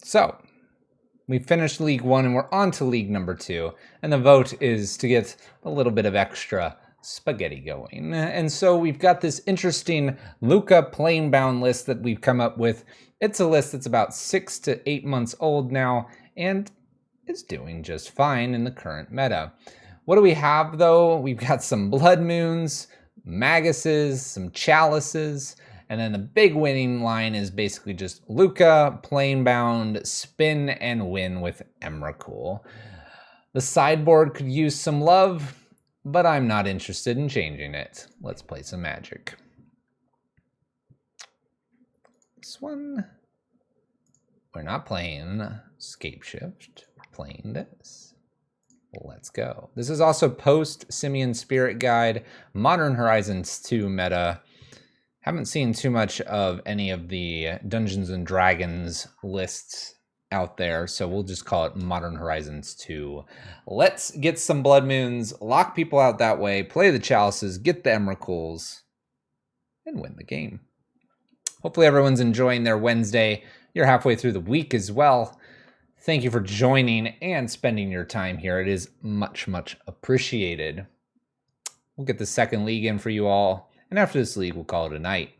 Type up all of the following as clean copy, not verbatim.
So, we finished League 1 and we're on to League number 2. And the vote is to get a little bit of extra spaghetti going. And so we've got this interesting Lukka Planebound list that we've come up with. It's a list that's about 6 to 8 months old now and is doing just fine in the current meta. What do we have though? We've got some Blood Moons, Maguses, some Chalices, and then the big winning line is basically just Lukka, Planebound, spin and win with Emrakul. The sideboard could use some love, but I'm not interested in changing it. Let's play some Magic. This one, we're not playing Scape Shift, we're playing this. Let's go. This is also post Simian Spirit Guide, Modern Horizons 2 meta. Haven't seen too much of any of the Dungeons and Dragons lists out there, so we'll just call it Modern Horizons 2. Let's get some Blood Moons, lock people out that way, play the Chalices, get the Emrakuls, and win the game. Hopefully everyone's enjoying their Wednesday. You're halfway through the week as well. Thank you for joining and spending your time here. It is much, much appreciated. We'll get the second league in for you all. And after this league, we'll call it a night.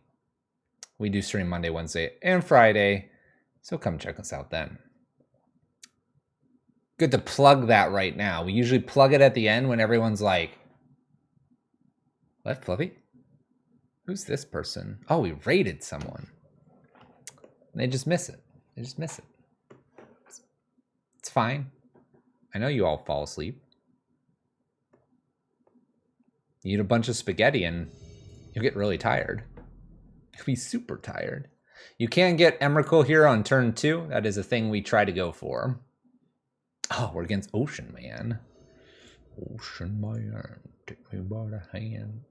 We do stream Monday, Wednesday, and Friday. So come check us out then. Good to plug that right now. We usually plug it at the end when everyone's like, what, Fluffy? Who's this person? Oh, we raided someone. And they just miss it. They just miss it. It's fine. I know you all fall asleep. You eat a bunch of spaghetti and you'll get really tired. You'll be super tired. You can get Emrakul here on turn 2. That is a thing we try to go for. Oh, we're against Ocean Man. Ocean Man, take me by the hand.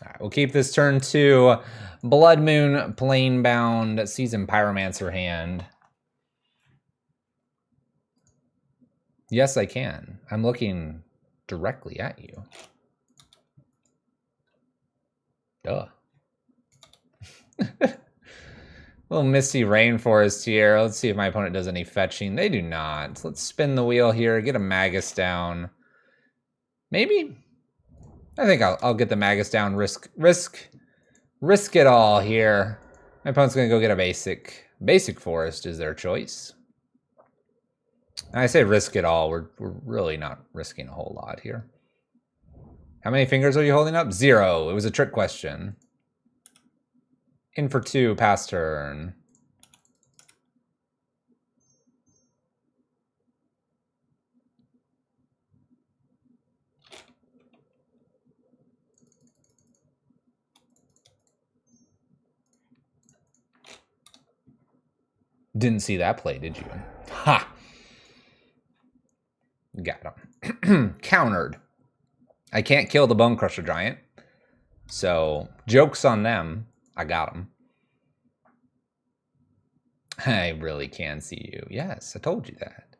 All right, we'll keep this turn 2. Blood Moon, Planebound, Seasoned Pyromancer hand. Yes, I can. I'm looking directly at you. Duh. Little Misty Rainforest here. Let's see if my opponent does any fetching. They do not. Let's spin the wheel here. Get a Magus down. Maybe? I think I'll get the Magus down. Risk it all here. My opponent's going to go get a basic. Basic Forest is their choice. And I say risk it all. We're really not risking a whole lot here. How many fingers are you holding up? 0. It was a trick question. In for 2, pass turn. Didn't see that play, did you? Ha! Got him. Countered. I can't kill the Bone Crusher Giant. So, joke's on them. I got him. I really can see you. Yes, I told you that.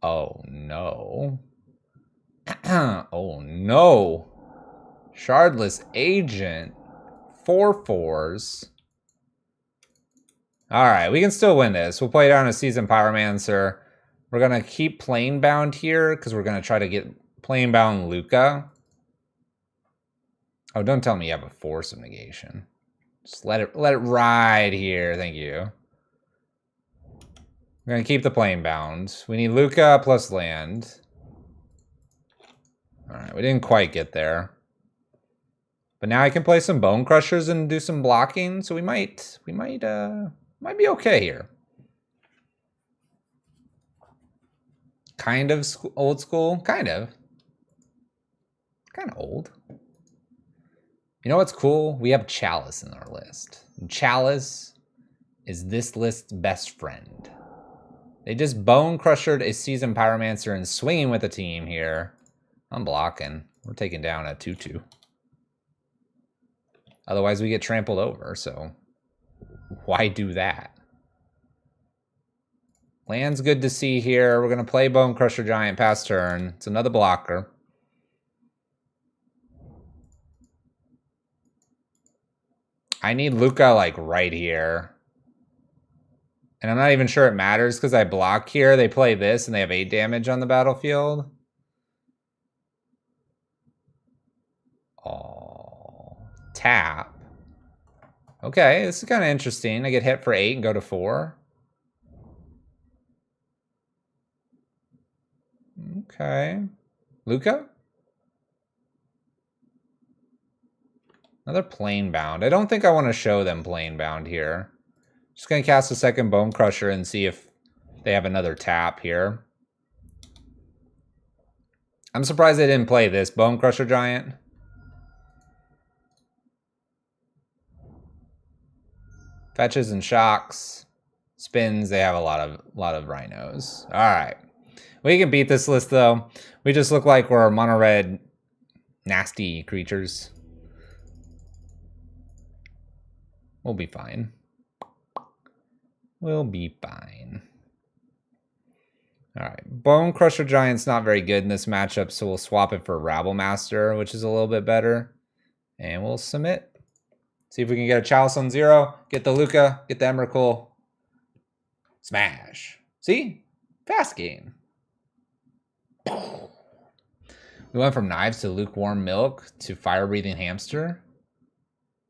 Oh, no. Oh, no. Shardless Agent. 4 4s. All right, we can still win this. We'll play down a Seasoned Pyromancer. We're going to keep Planebound here because we're going to try to get Planebound Lukka. Oh, don't tell me you have a Force of Negation. Just let it ride here. Thank you. We're going to keep the Planebound. We need Lukka plus land. All right, we didn't quite get there. But now I can play some Bone Crushers and do some blocking, so we might be okay here. Kind of old school, kind of old. You know what's cool? We have Chalice in our list. And Chalice is this list's best friend. They just Bone Crushered a Seasoned Pyromancer and swinging with a team here. I'm blocking. We're taking down a 2/2. Otherwise we get trampled over, so why do that? Land's good to see here. We're going to play Bone Crusher Giant pass turn. It's another blocker. I need Lukka like right here. And I'm not even sure it matters because I block here. They play this and they have 8 damage on the battlefield. Oh, tap. Okay, this is kind of interesting. I get hit for 8 and go to 4. Okay. Lukka? Another Planebound. I don't think I want to show them Planebound here. Just going to cast a second Bone Crusher and see if they have another tap here. I'm surprised they didn't play this Bone Crusher Giant. Fetches and shocks. Spins, they have a lot of rhinos. Alright. We can beat this list though. We just look like we're mono red nasty creatures. We'll be fine. We'll be fine. Alright. Bone Crusher Giant's not very good in this matchup, so we'll swap it for Rabble Master, which is a little bit better. And we'll submit. See if we can get a Chalice on 0. Get the Lukka. Get the Emrakul. Smash. See? Fast game. We went from knives to lukewarm milk to fire-breathing hamster.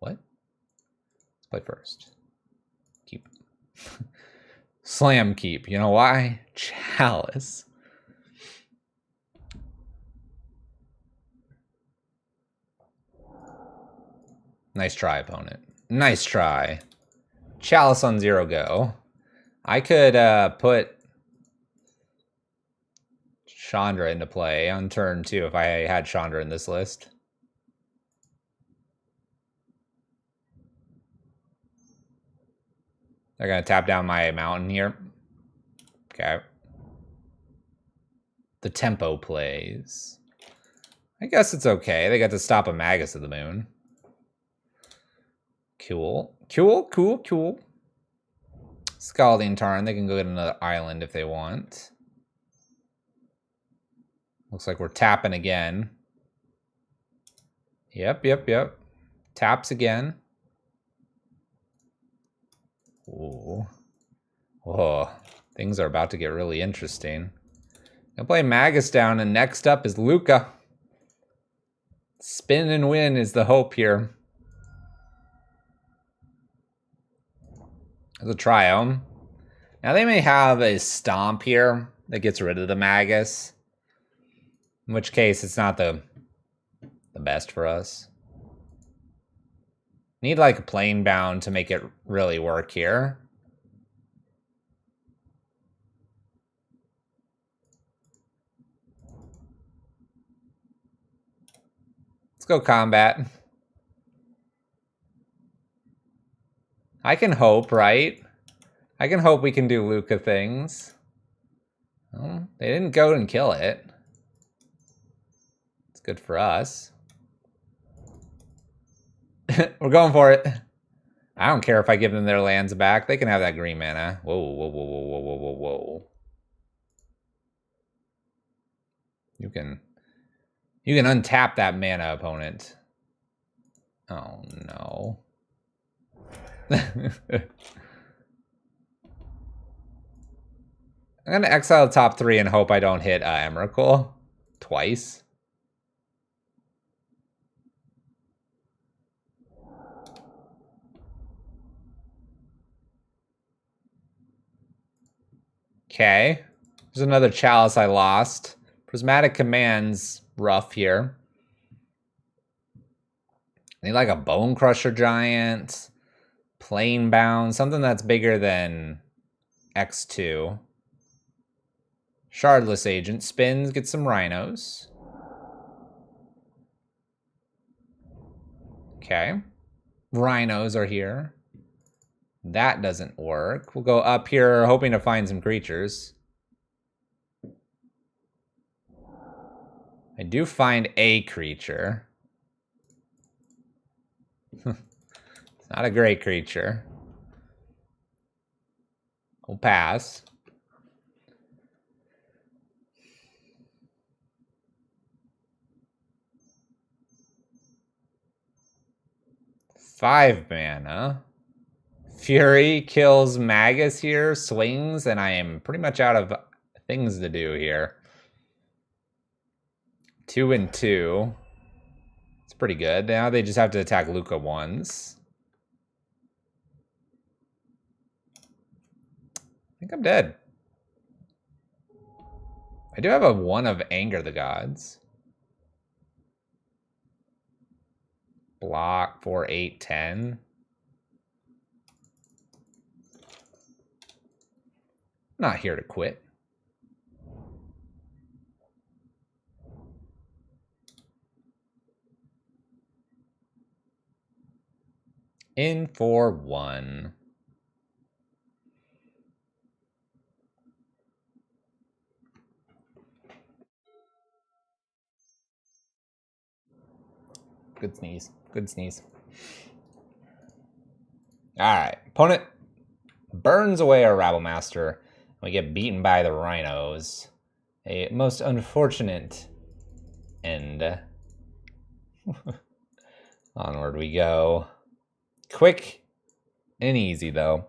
What? Let's play first. Keep. Slam keep. You know why? Chalice. Nice try, opponent. Nice try. Chalice on 0 go. I could put Chandra into play on turn 2 if I had Chandra in this list. They're going to tap down my mountain here. Okay. The tempo plays. I guess it's okay. They got to stop a Magus of the Moon. Cool. Cool, cool, cool. Scalding Tarn. They can go get another island if they want. Looks like we're tapping again. Yep, yep, yep. Taps again. Ooh. Whoa. Things are about to get really interesting. Gonna play Magus down, and next up is Lukka. Spin and win is the hope here. There's a Triome. Now they may have a Stomp here that gets rid of the Magus. In which case, it's not the best for us. Need like a Planebound to make it really work here. Let's go combat. I can hope, right? I can hope we can do Lukka things. Well, they didn't go and kill it. It's good for us. We're going for it. I don't care if I give them their lands back. They can have that green mana. Whoa, whoa, whoa, whoa, whoa, whoa, whoa, whoa. You can untap that mana, opponent. Oh, no. I'm going to exile top 3 and hope I don't hit Emrakul twice. Okay. There's another Chalice I lost. Prismatic Command's rough here. I need like a Bone Crusher Giant. Planebound. Something that's bigger than X2. Shardless Agent. Spins. Get some Rhinos. Okay. Rhinos are here. That doesn't work. We'll go up here hoping to find some creatures. I do find a creature. It's not a great creature. We'll pass. Five mana. Fury kills Magus here, swings, and I am pretty much out of things to do here. 2 and 2. It's pretty good. Now they just have to attack Lukka once. I think I'm dead. I do have a 1 of Anger the Gods. Block 4, 8, 10. Not here to quit. In for 1. Good sneeze. Good sneeze. All right. Opponent burns away our Rabble Master. We get beaten by the Rhinos. A most unfortunate end. Onward we go. Quick and easy though.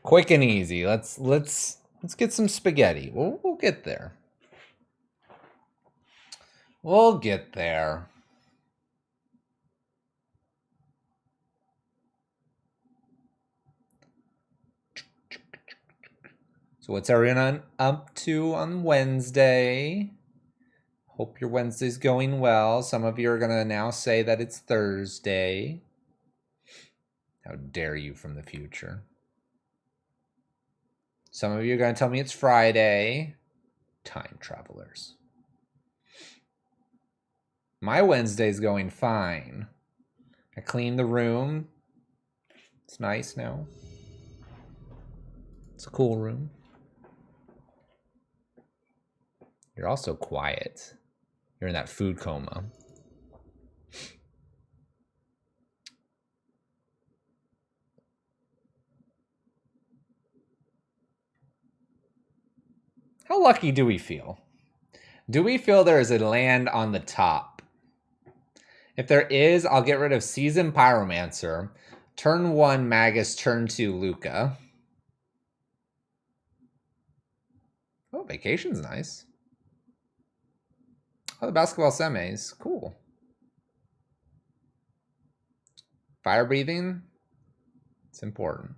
Quick and easy. Let's get some spaghetti. We'll get there. We'll get there. So what's everyone up to on Wednesday? Hope your Wednesday's going well. Some of you are going to now say that it's Thursday. How dare you from the future? Some of you are going to tell me it's Friday. Time travelers. My Wednesday's going fine. I cleaned the room. It's nice now. It's a cool room. You're also quiet. You're in that food coma. How lucky do we feel? Do we feel there is a land on the top? If there is, I'll get rid of Seasoned Pyromancer. Turn 1, Magus. Turn 2, Lukka. Oh, Vacation's nice. Oh, the basketball semis. Cool. Fire breathing. It's important.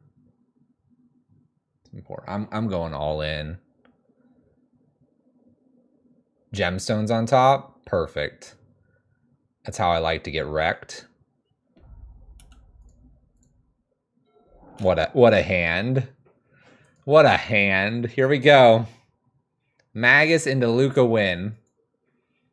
It's important. I'm going all in. Gemstones on top. Perfect. That's how I like to get wrecked. What a hand. What a hand. Here we go. Magus into Lukka win.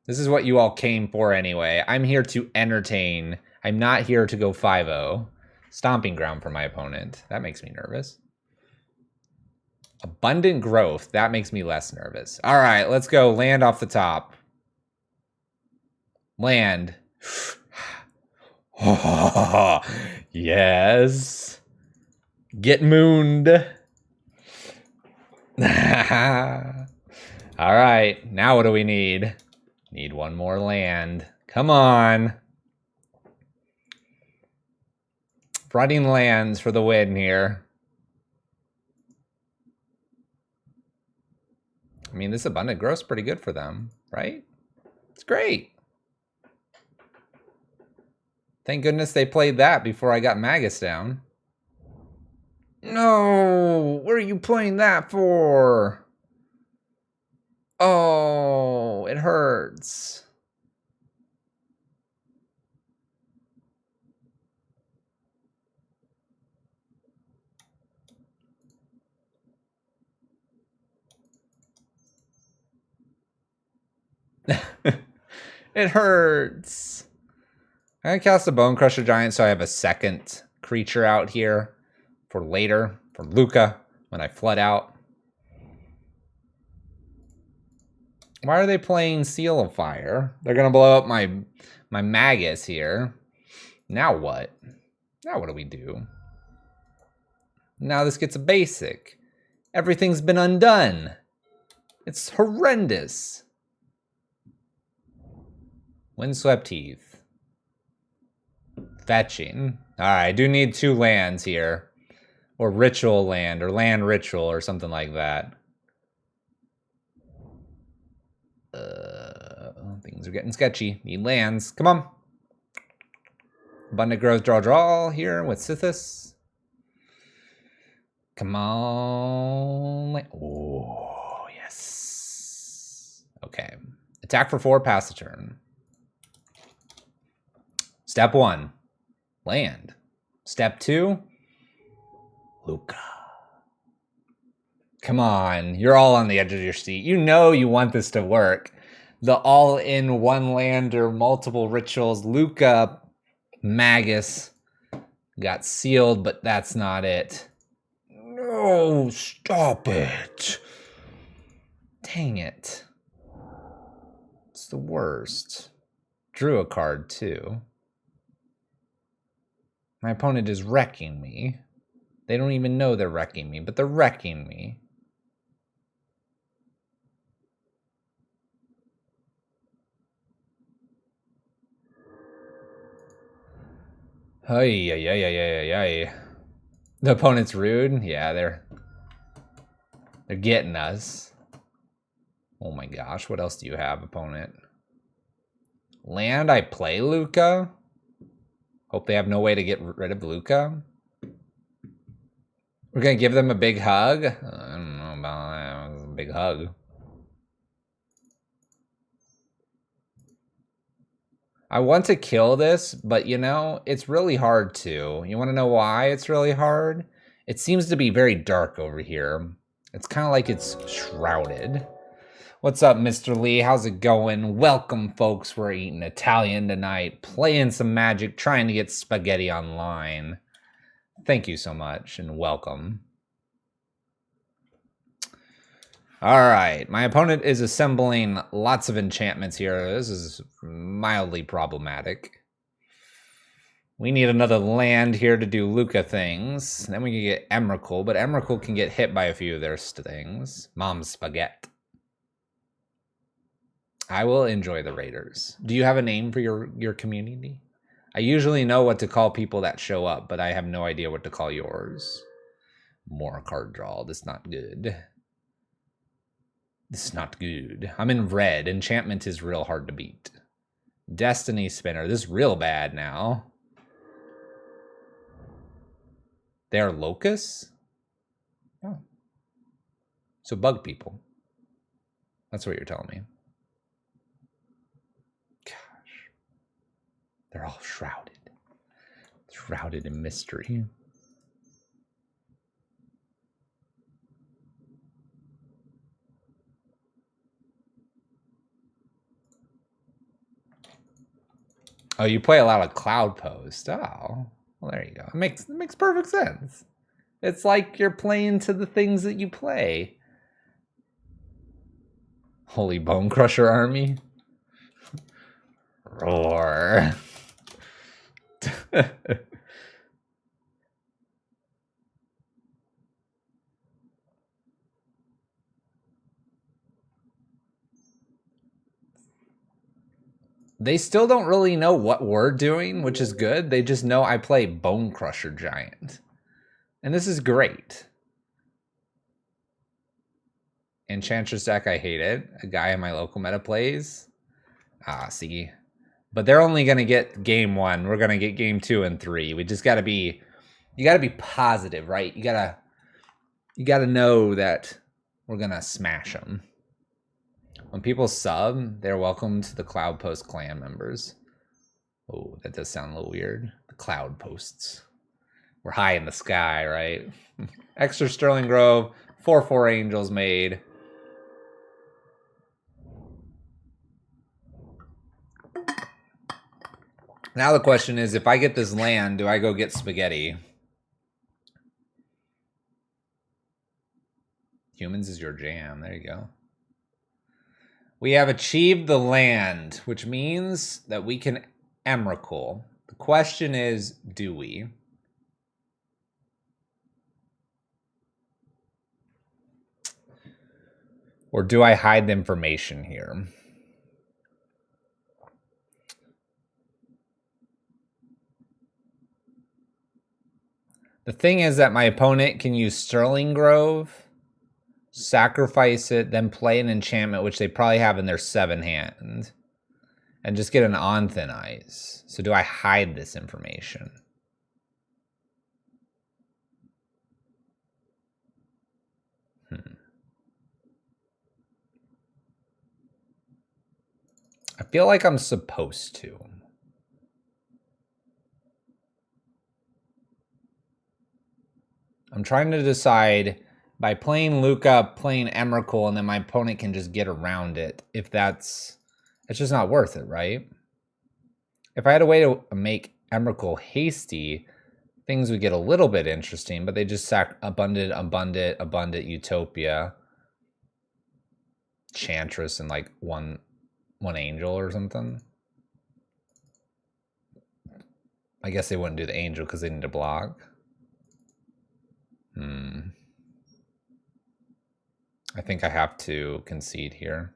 This is what you all came for anyway. I'm here to entertain. I'm not here to go 5-0. Stomping ground for my opponent. That makes me nervous. Abundant growth. That makes me less nervous. All right, let's go. Land off the top. Land. Oh, yes. Get mooned. All right, now what do we need? Need one more land. Come on. Flooding lands for the win here. I mean, this abundant growth's pretty good for them, right? It's great. Thank goodness they played that before I got Magus down. No, what are you playing that for? Oh, it hurts. It hurts. I'm going to cast a Bone Crusher Giant so I have a second creature out here for later, for Lukka, when I flood out. Why are they playing Seal of Fire? They're going to blow up my Magus here. Now what? Now what do we do? Now this gets a basic. Everything's been undone. It's horrendous. Windswept Heath. Fetching. Alright, I do need 2 lands here. Or ritual land, or land ritual, or something like that. Things are getting sketchy. Need lands. Come on. Abundant growth, draw here with Sithis. Come on. Oh, yes. Okay. Attack for 4, pass the turn. Step 1, land. Step 2, Lukka. Come on. You're all on the edge of your seat. You know you want this to work. The all-in one lander, multiple rituals. Lukka, Magus got sealed, but that's not it. No, stop it. Dang it. It's the worst. Drew a card, too. My opponent is wrecking me. They don't even know they're wrecking me, but they're wrecking me. Ay. The opponent's rude. Yeah, they're getting us. Oh my gosh, what else do you have, opponent? Land, I play Lukka. Hope they have no way to get rid of Lukka. We're gonna give them a big hug. I don't know about that. It was a big hug. I want to kill this, but you know, it's really hard to. You want to know why it's really hard? It seems to be very dark over here. It's kind of like it's shrouded. What's up, Mr. Lee? How's it going? Welcome, folks. We're eating Italian tonight, playing some Magic, trying to get spaghetti online. Thank you so much, and welcome. All right, my opponent is assembling lots of enchantments here. This is mildly problematic. We need another land here to do Lukka things. Then we can get Emrakul, but Emrakul can get hit by a few of their things. Mom's Spaghetti. I will enjoy the Raiders. Do you have a name for your community? I usually know what to call people that show up, but I have no idea what to call yours. More card draw. That's not good. This is not good. I'm in red. Enchantment is real hard to beat. Destiny Spinner. This is real bad now. They are locusts? Oh. So bug people. That's what you're telling me. Gosh. They're all shrouded. Shrouded in mystery. Oh, you play a lot of Cloud Post. Oh, well, there you go. It makes perfect sense. It's like you're playing to the things that you play. Holy Bone Crusher Army. Roar. They still don't really know what we're doing, which is good. They just know I play Bone Crusher Giant. And this is great. Enchantress deck, I hate it. A guy in my local meta plays. Ah, see. But they're only going to get game 1. We're going to get game 2 and 3. We just got to be... You got to be positive, right? You got to know that we're going to smash them. When people sub, they're welcome to the Cloud Post clan members. Oh, that does sound a little weird. The Cloud Posts. We're high in the sky, right? Extra Sterling Grove, 4/4 Angels made. Now the question is, if I get this land, do I go get spaghetti? Humans is your jam. There you go. We have achieved the land, which means that we can Emrakul. The question is, do we? Or do I hide the information here? The thing is that my opponent can use Sterling Grove, sacrifice it, then play an enchantment, which they probably have in their 7 hand, and just get an On Thin Ice. So do I hide this information? I feel like I'm supposed to. I'm trying to decide by playing Lukka, playing Emrakul, and then my opponent can just get around it. If it's just not worth it, right? If I had a way to make Emrakul hasty, things would get a little bit interesting, but they just sack Abundant Utopia, Chantress, and like one angel or something. I guess they wouldn't do the angel because they need to block. I think I have to concede here.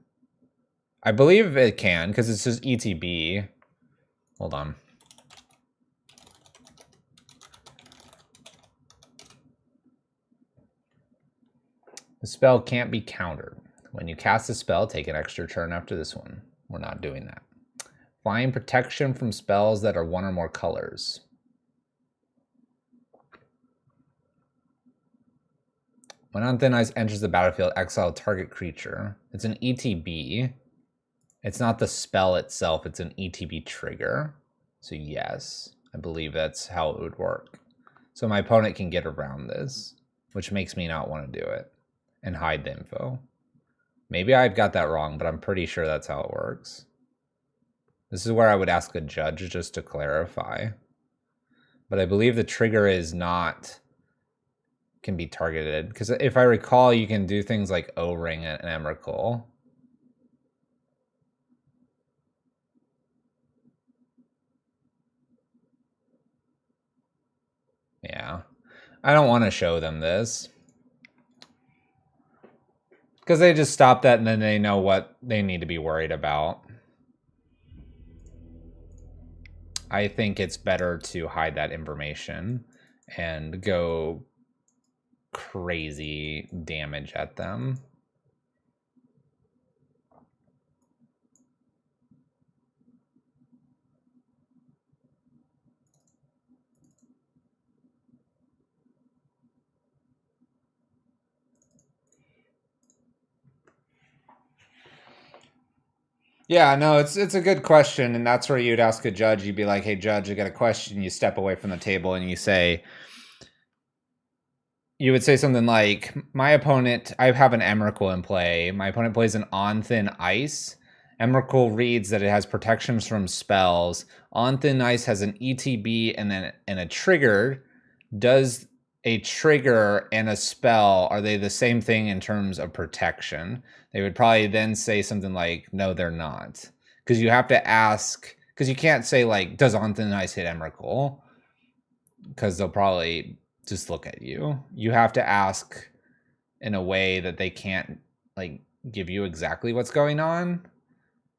I believe it can because it's just ETB. Hold on. The spell can't be countered. When you cast a spell, take an extra turn after this one. We're not doing that. Find protection from spells that are 1 or more colors. When On Thin Ice enters the battlefield, exile target creature. It's an ETB. It's not the spell itself, it's an ETB trigger. So yes, I believe that's how it would work. So my opponent can get around this, which makes me not want to do it and hide the info. Maybe I've got that wrong, but I'm pretty sure that's how it works. This is where I would ask a judge just to clarify. But I believe the trigger is not, can be targeted. Because if I recall, you can do things like O-Ring and Emrakul. Yeah. I don't want to show them this. Because they just stop that and then they know what they need to be worried about. I think it's better to hide that information and go crazy damage at them. Yeah, no, it's a good question, and that's where you'd ask a judge. You'd be like, "Hey, judge, I got a question." You step away from the table and you say, you would say something like, "My opponent, I have an Emrakul in play. My opponent plays an On Thin Ice. Emrakul reads that it has protections from spells. On Thin Ice has an ETB and a trigger. Does a trigger and a spell, are they the same thing in terms of protection?" They would probably then say something like, "No, they're not." Because you have to ask, because you can't say like, "Does On Thin Ice hit Emrakul?" Because they'll probably just look at you. You have to ask in a way that they can't like give you exactly what's going on.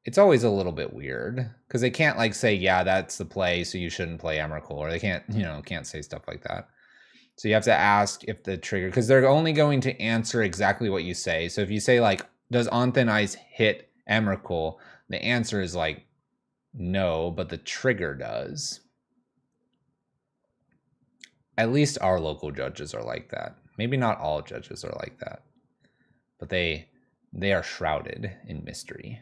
It's always a little bit weird because they can't like say, "Yeah, that's the play, so you shouldn't play Emrakul," or they can't, can't say stuff like that. So you have to ask if the trigger, because they're only going to answer exactly what you say. So if you say like, "Does On Thin Ice hit Emrakul?" the answer is like, no, but the trigger does. At least our local judges are like that. Maybe not all judges are like that, but they are shrouded in mystery.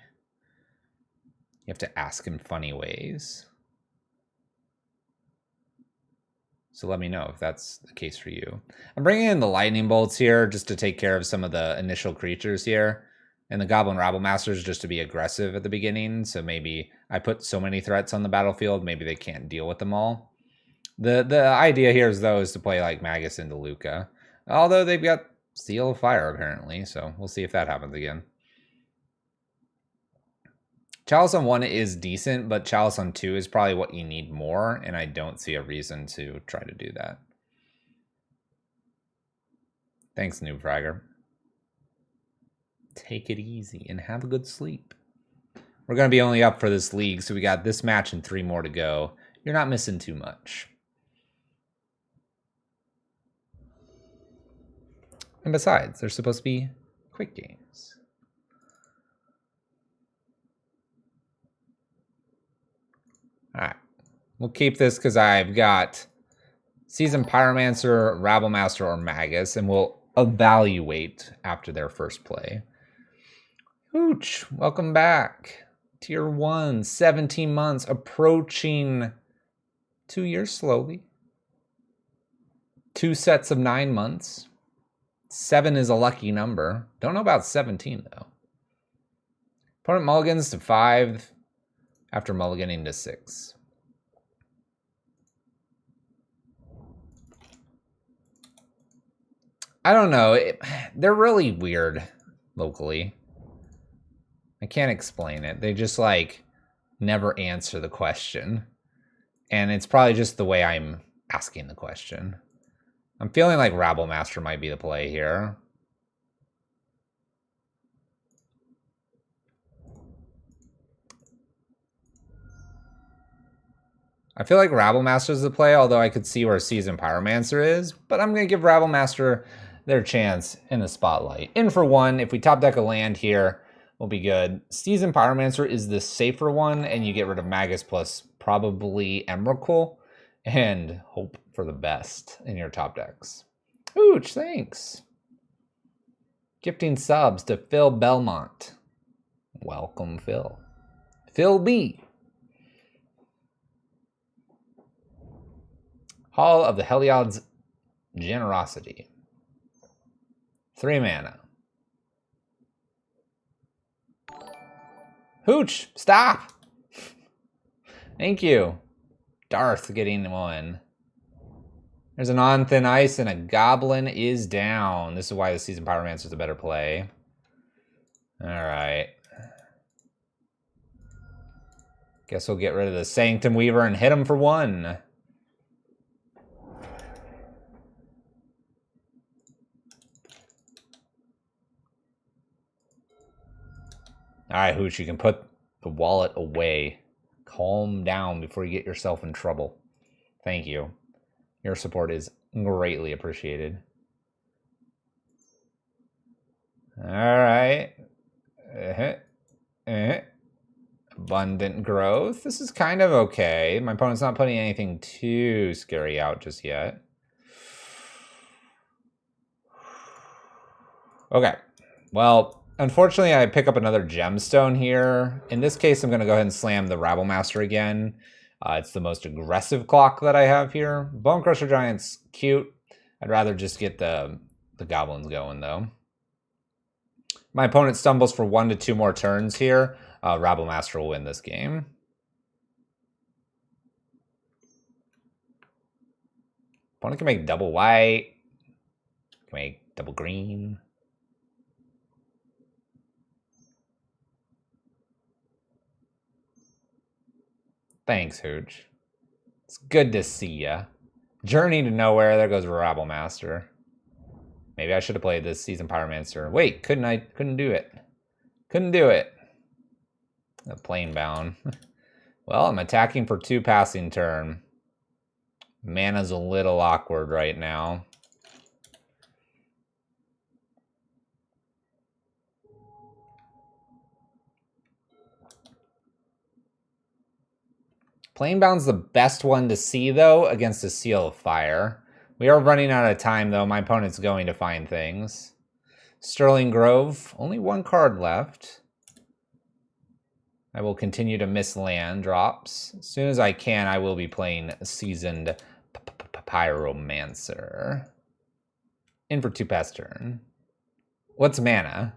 You have to ask in funny ways. So let me know if that's the case for you. I'm bringing in the lightning bolts here just to take care of some of the initial creatures here. And the Goblin Rabble Masters just to be aggressive at the beginning. So maybe I put so many threats on the battlefield, maybe they can't deal with them all. The idea here is, though, is to play like Magus into Lukka. Although they've got Seal of Fire, apparently. So we'll see if that happens again. Chalice on 1 is decent, but Chalice on 2 is probably what you need more, and I don't see a reason to try to do that. Thanks, Noob Fragger. Take it easy and have a good sleep. We're going to be only up for this league, so we got this match and 3 more to go. You're not missing too much. And besides, they're supposed to be quick games. All right. We'll keep this because I've got Seasoned Pyromancer, Rabblemaster, or Magus, and we'll evaluate after their first play. Hooch, welcome back. Tier 1, 17 months, approaching 2 years slowly. 2 sets of 9 months. 7 is a lucky number. Don't know about 17, though. Opponent mulligans to 5 after mulliganing to 6. I don't know. They're really weird locally. I can't explain it. They just, like, never answer the question. And it's probably just the way I'm asking the question. I'm feeling like Rabblemaster might be the play here. I feel like Rabblemaster is the play, although I could see where Seasoned Pyromancer is. But I'm going to give Rabblemaster their chance in the spotlight. In for 1. If we top deck a land here, we'll be good. Seasoned Pyromancer is the safer one, and you get rid of Magus plus probably Emrakul, and hope for the best in your top decks. Ooch, thanks. Gifting subs to Phil Belmont. Welcome, Phil. Phil B. Hall of the Heliod's Generosity. 3 mana. Hooch, stop! Thank you. Darth getting 1. There's an On Thin Ice and a Goblin is down. This is why the Seasoned Pyromancer is a better play. Alright. Guess we'll get rid of the Sanctum Weaver and hit him for 1. Alright, Hooch, you can put the wallet away. Calm down before you get yourself in trouble. Thank you. Your support is greatly appreciated. Alright. Abundant Growth. This is kind of okay. My opponent's not putting anything too scary out just yet. Okay. Well, unfortunately, I pick up another gemstone here. In this case, I'm going to go ahead and slam the Rabblemaster again. It's the most aggressive clock that I have here. Bone Crusher Giant's cute. I'd rather just get the goblins going, though. My opponent stumbles for 1 to 2 more turns here. Rabblemaster will win this game. Opponent can make double white. Can make double green. Thanks, Hooch. It's good to see ya. Journey to Nowhere. There goes Rabblemaster. Maybe I should have played this Seasoned Pyromancer. Wait, couldn't do it. Couldn't do it. A Planebound. Well, I'm attacking for 2 passing turn. Mana's a little awkward right now. Planebound's the best one to see, though, against a Seal of Fire. We are running out of time, though. My opponent's going to find things. Sterling Grove, only 1 card left. I will continue to miss land drops. As soon as I can, I will be playing Seasoned Pyromancer. In for 2 pass turn. What's mana?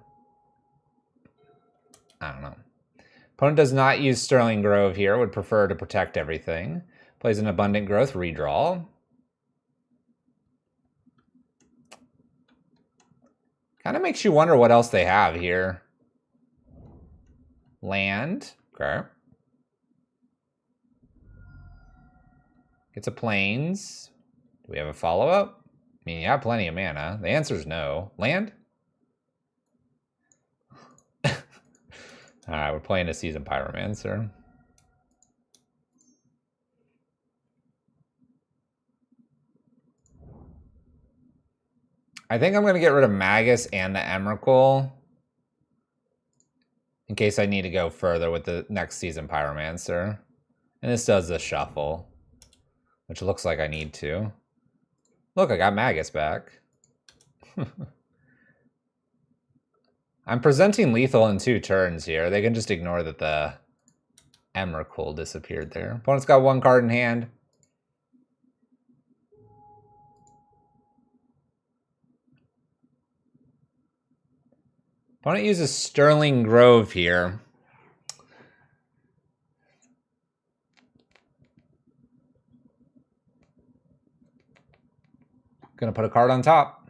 I don't know. Opponent does not use Sterling Grove here. Would prefer to protect everything. Plays an Abundant Growth, redraw. Kind of makes you wonder what else they have here. Land. Okay. Gets a Plains. Do we have a follow-up? I mean, you have plenty of mana. The answer is no. Land? Alright, we're playing a Seasoned Pyromancer. I think I'm going to get rid of Magus and the Emrakul in case I need to go further with the next season Pyromancer. And this does the shuffle, which looks like I need to. Look, I got Magus back. I'm presenting lethal in 2 turns here. They can just ignore that the Emrakul disappeared there. Opponent's got 1 card in hand. Opponent uses Sterling Grove here. Gonna put a card on top.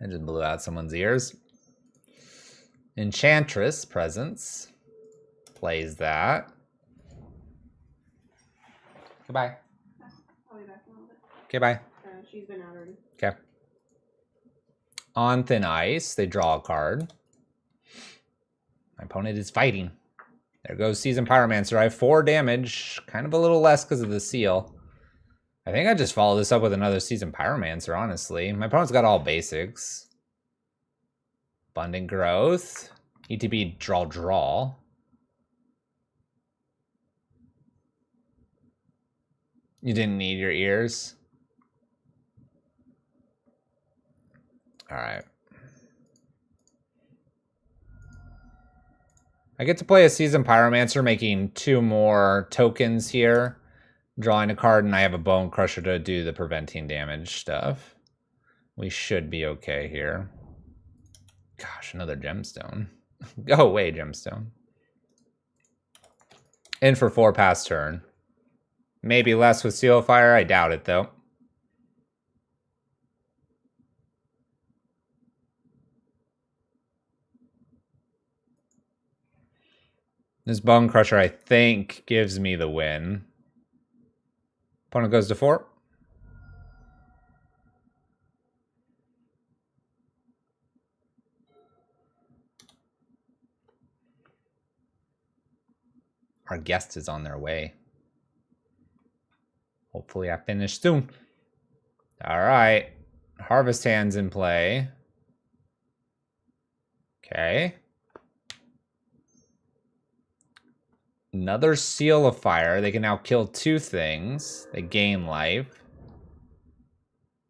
I just blew out someone's ears. Enchantress Presence. Plays that. Goodbye. I'll be back in a little bit. Okay, bye. She's been out already. Okay. On Thin Ice, they draw a card. My opponent is fighting. There goes Seasoned Pyromancer. I have 4 damage. Kind of a little less because of the seal. I think I just follow this up with another Seasoned Pyromancer, honestly. My opponent's got all basics. Abundant Growth. ETB draw. You didn't need your ears. All right. I get to play a Seasoned Pyromancer, making 2 more tokens here. Drawing a card, and I have a Bone Crusher to do the preventing damage stuff. We should be okay here. Gosh, another gemstone. Go away, gemstone. In for 4 past turn. Maybe less with Seal of Fire. I doubt it, though. This Bone Crusher, I think, gives me the win. Opponent goes to 4. Our guest is on their way. Hopefully I finish soon. All right. Harvest Hand's in play. Okay. Another Seal of Fire. They can now kill 2 things. They gain life.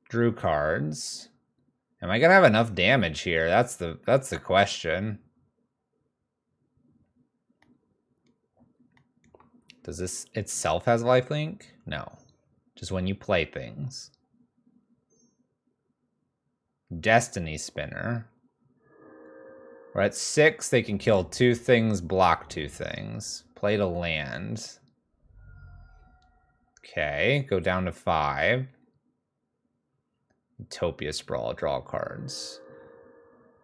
Drew cards. Am I gonna have enough damage here? That's the question. Does this itself has lifelink? No. Just when you play things. Destiny Spinner. We're at 6. They can kill 2 things, block 2 things. Play to land. Okay, go down to 5. Utopia Sprawl, draw cards.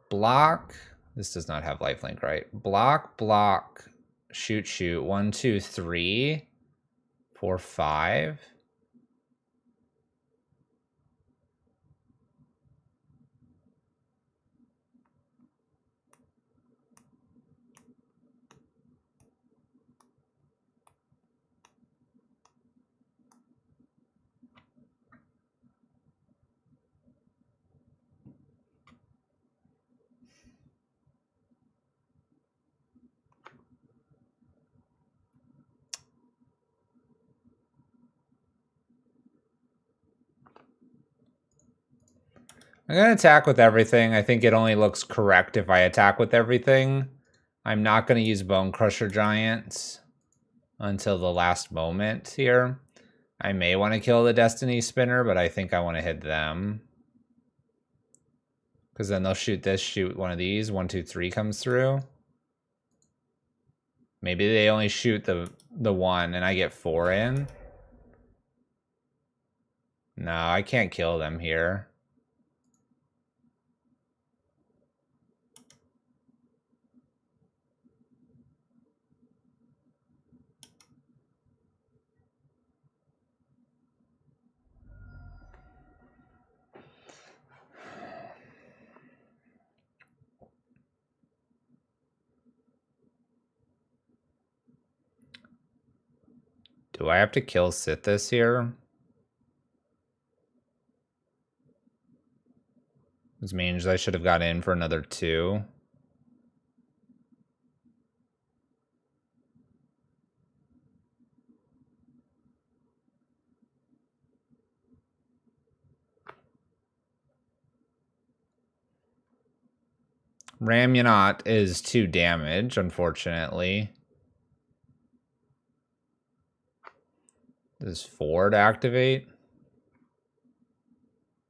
Block. This does not have lifelink, right? Block. Shoot. 1, 2, 3, 4, 5. I'm going to attack with everything. I think it only looks correct if I attack with everything. I'm not going to use Bone Crusher Giants until the last moment here. I may want to kill the Destiny Spinner, but I think I want to hit them. Because then they'll shoot this, shoot one of these. 1, 2, 3 comes through. Maybe they only shoot the 1 and I get 4 in. No, I can't kill them here. Do I have to kill Sithis here? This means I should have got in for another 2. Ramyanot is 2 damage, unfortunately. This is 4 to activate.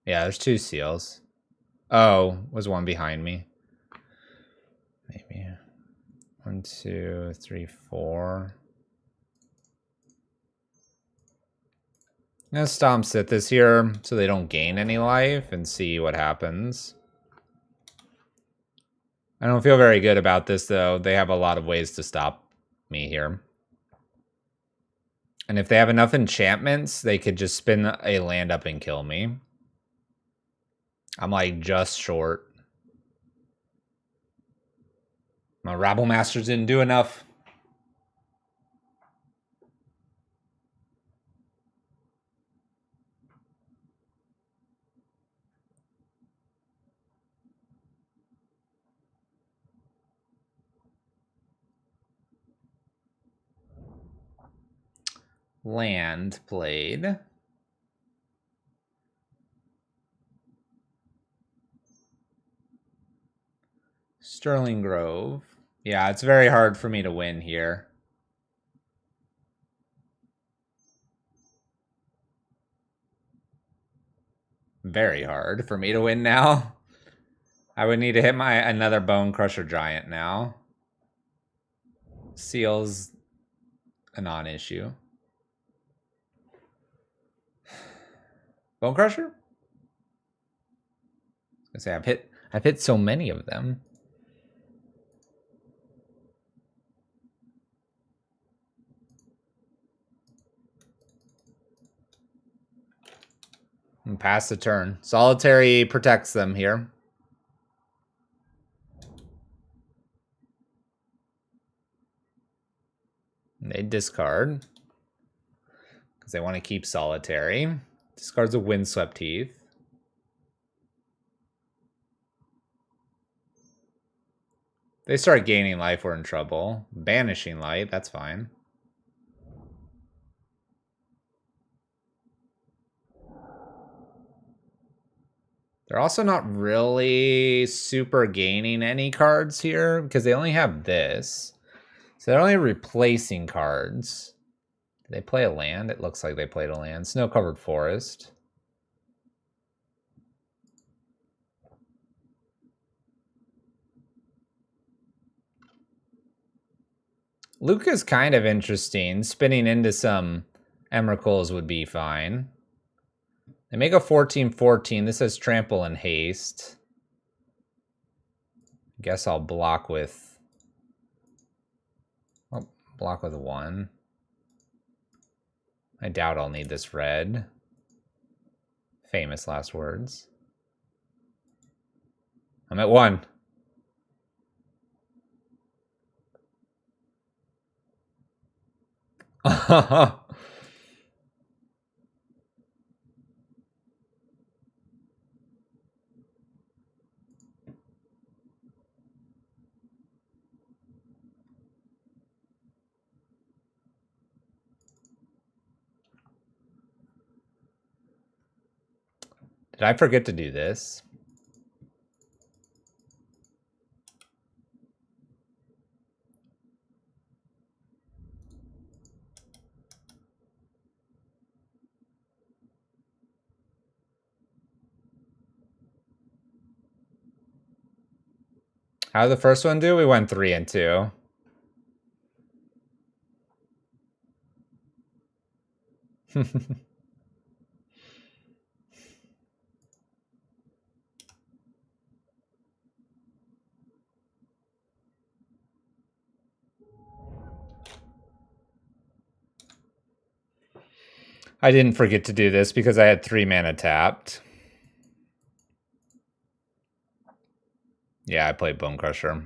Yeah, there's 2 seals. Oh, was one behind me. Maybe. 1, 2, 3, 4. I'm gonna stomp Sithis here so they don't gain any life and see what happens. I don't feel very good about this, though. They have a lot of ways to stop me here. And if they have enough enchantments, they could just spin a land up and kill me. I'm like just short. My Rabble Masters didn't do enough. Land played. Sterling Grove. Yeah, it's very hard for me to win here. Very hard for me to win now. I would need to hit my another Bone Crusher Giant now. Seal's a non-issue. Bone Crusher? I was gonna say I've hit so many of them. And pass the turn. Solitary protects them here. They discard because they want to keep Solitary. Discards a Windswept Heath. They start gaining life, we're in trouble. Banishing Light, that's fine. They're also not really super gaining any cards here because they only have this. So they're only replacing cards. Did they play a land? It looks like they played a land. Snow-covered forest. Lukka's kind of interesting. Spinning into some Emrakuls would be fine. They make a 14/14. This has trample and haste. Guess I'll block with... Oh, block with 1. I doubt I'll need this red. Famous last words. I'm at 1. Did I forget to do this? How did the first one do? We went 3 and 2. I didn't forget to do this because I had 3 mana tapped. Yeah, I played Bone Crusher.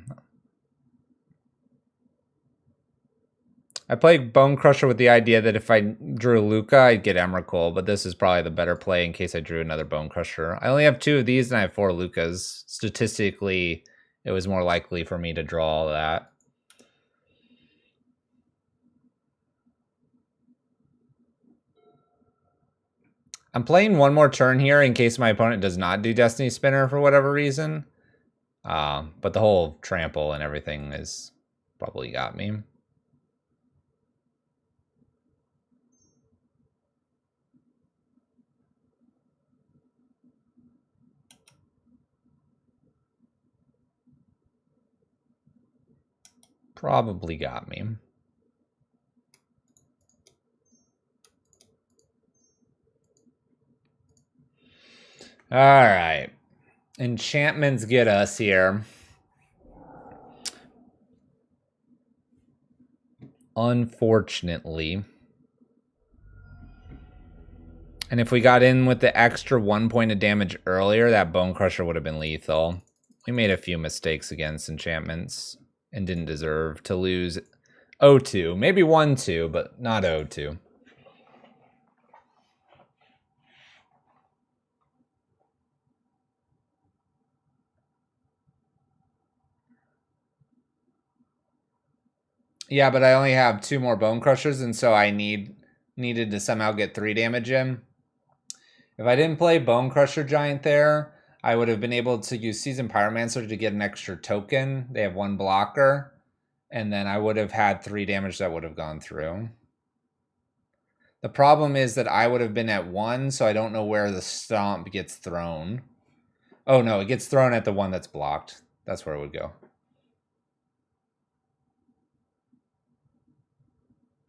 I played Bone Crusher with the idea that if I drew Lukka, I'd get Emrakul, but this is probably the better play in case I drew another Bone Crusher. I only have 2 of these and I have 4 Lukkas. Statistically, it was more likely for me to draw all that. I'm playing one more turn here in case my opponent does not do Destiny Spinner for whatever reason. But the whole trample and everything is probably got me. Probably got me. All right. Enchantments get us here. Unfortunately. And if we got in with the extra 1 point of damage earlier, that Bone Crusher would have been lethal. We made a few mistakes against enchantments and didn't deserve to lose 0-2. Maybe 1-2, but not 0-2. Yeah, but I only have 2 more Bone Crushers, and so I needed to somehow get 3 damage in. If I didn't play Bone Crusher Giant there, I would have been able to use Seasoned Pyromancer to get an extra token. They have 1 blocker, and then I would have had 3 damage that would have gone through. The problem is that I would have been at 1, so I don't know where the Stomp gets thrown. Oh no, it gets thrown at the one that's blocked. That's where it would go.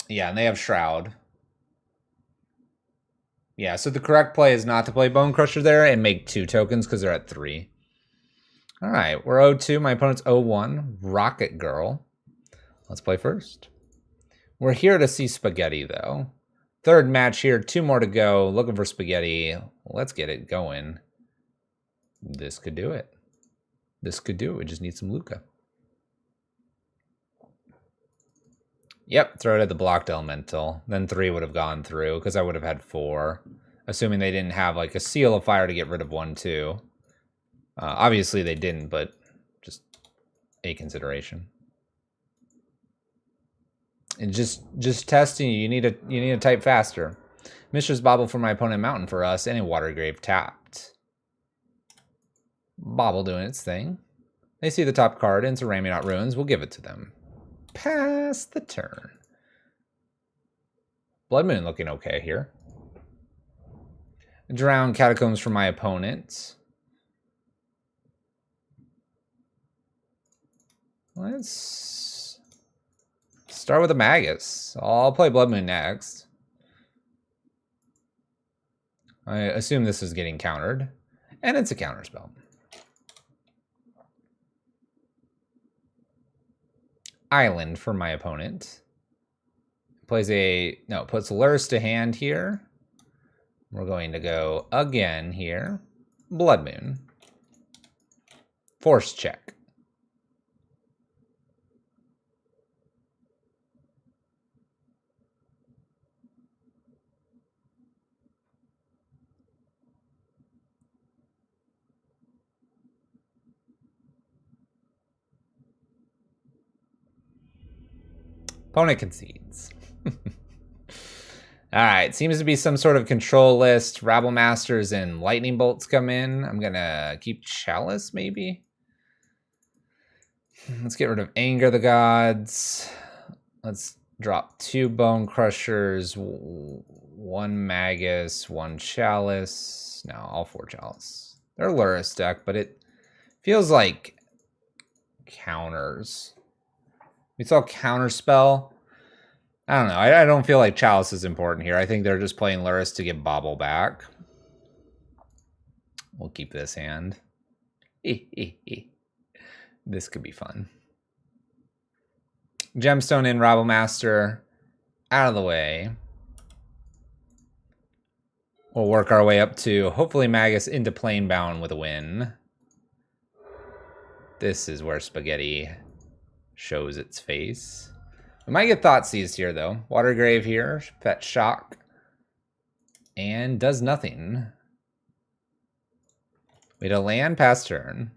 Yeah, and they have Shroud. Yeah, so the correct play is not to play Bone Crusher there and make 2 tokens because they're at 3. All right, we're 0-2. My opponent's 0-1. Rocket Girl. Let's play first. We're here to see Spaghetti, though. 3rd match here, 2 more to go. Looking for Spaghetti. Let's get it going. This could do it. This could do it. We just need some Lukka. Yep, throw it at the blocked elemental. Then 3 would have gone through because I would have had 4. Assuming they didn't have like a Seal of Fire to get rid of 1-2. Obviously they didn't, but just a consideration. And just testing you need to type faster. Mishra's Bauble for my opponent, Mountain for us, and a Water Grave tapped. Bauble doing its thing. They see the top card, and it's a Raminaut Ruins. We'll give it to them. Pass the turn. Blood Moon looking okay here. Drown Catacombs for my opponent. Let's start with a Magus. I'll play Blood Moon next. I assume this is getting countered. And it's a counter spell. Island for my opponent. Puts Lurrus to hand here. We're going to go again here. Blood Moon. Force check. Opponent concedes. Alright, seems to be some sort of control list. Rabble Masters and Lightning Bolts come in. I'm gonna keep Chalice, maybe? Let's get rid of Anger the Gods. Let's drop 2 Bone Crushers, 1 Magus, 1 Chalice. No, all 4 Chalice. They're Lurrus deck, but it feels like counters. It's all counterspell. I don't know. I don't feel like Chalice is important here. I think they're just playing Lurrus to get Bauble back. We'll keep this hand. This could be fun. Gemstone in, Rabble Master. Out of the way. We'll work our way up to, hopefully, Magus into Planebound with a win. This is where Spaghetti shows its face. We might get Thoughtseize here, though. Water Grave here. Fetch Shock. And does nothing. We had a land pass turn.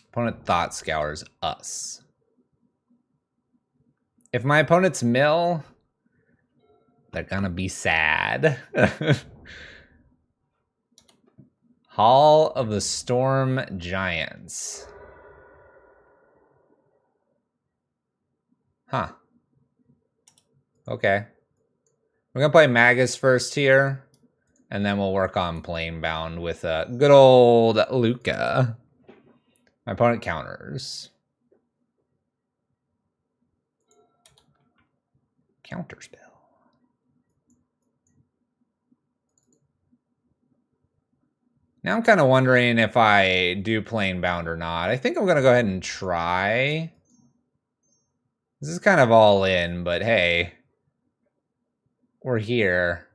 Opponent Thought Scours us. If my opponent's mill, they're gonna be sad. Hall of the Storm Giants. Huh. Okay. We're gonna play Magus first here, and then we'll work on Planebound with good old Lukka. My opponent counters. Counterspell. Now I'm kind of wondering if I do Planebound or not. I think I'm going to go ahead and try. This is kind of all in, but hey. We're here.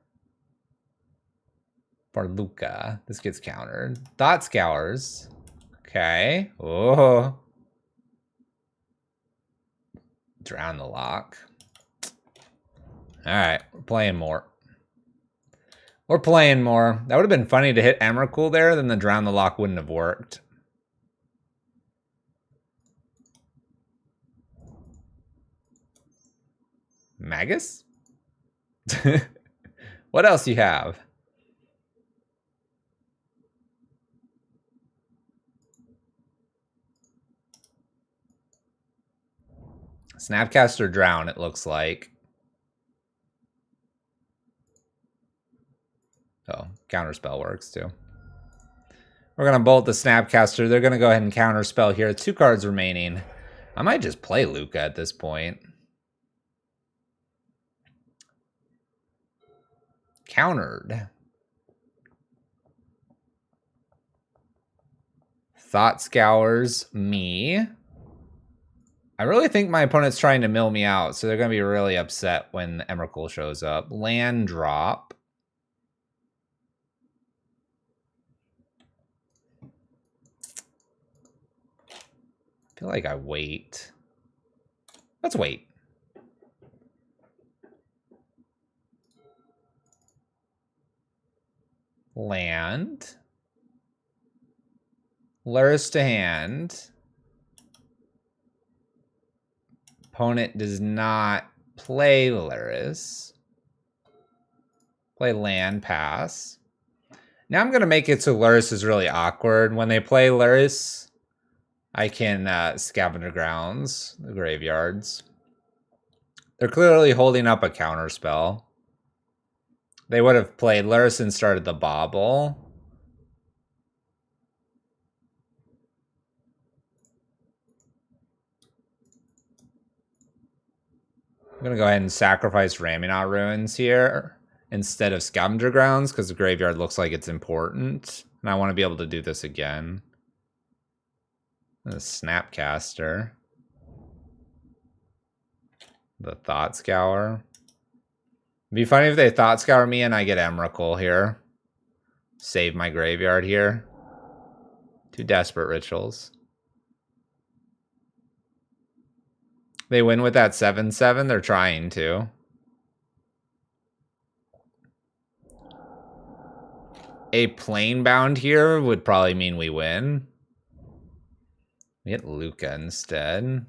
For Lukka. This gets countered. Thought Scours. Okay. Oh. Drown the Lock. Alright, we're playing more. We're playing more. That would have been funny to hit Emrakul there, then the Drown the Lock wouldn't have worked. Magus? What else you have? Snapcaster Drown, it looks like. Oh, Counterspell works too. We're going to bolt the Snapcaster. They're going to go ahead and Counterspell here. 2 cards remaining. I might just play Lukka at this point. Countered. Thought Scours me. I really think my opponent's trying to mill me out, so they're going to be really upset when Emrakul shows up. Land drop. I feel like I wait. Let's wait. Land. Luris to hand. Opponent does not play Luris. Play land, pass. Now I'm going to make it so Luris is really awkward. When they play Luris, I can Scavenger Grounds, the graveyards. They're clearly holding up a counter spell. They would have played Luris and started the Bobble. I'm going to go ahead and sacrifice Raminot Ruins here instead of Scavenger Grounds because the graveyard looks like it's important. And I want to be able to do this again. The Snapcaster. The Thought Scour. It'd be funny if they Thought Scour me and I get Emrakul here. Save my graveyard here. 2 Desperate Rituals. They win with that 7/7. They're trying to. A Planebound here would probably mean we win. We get Lukka instead.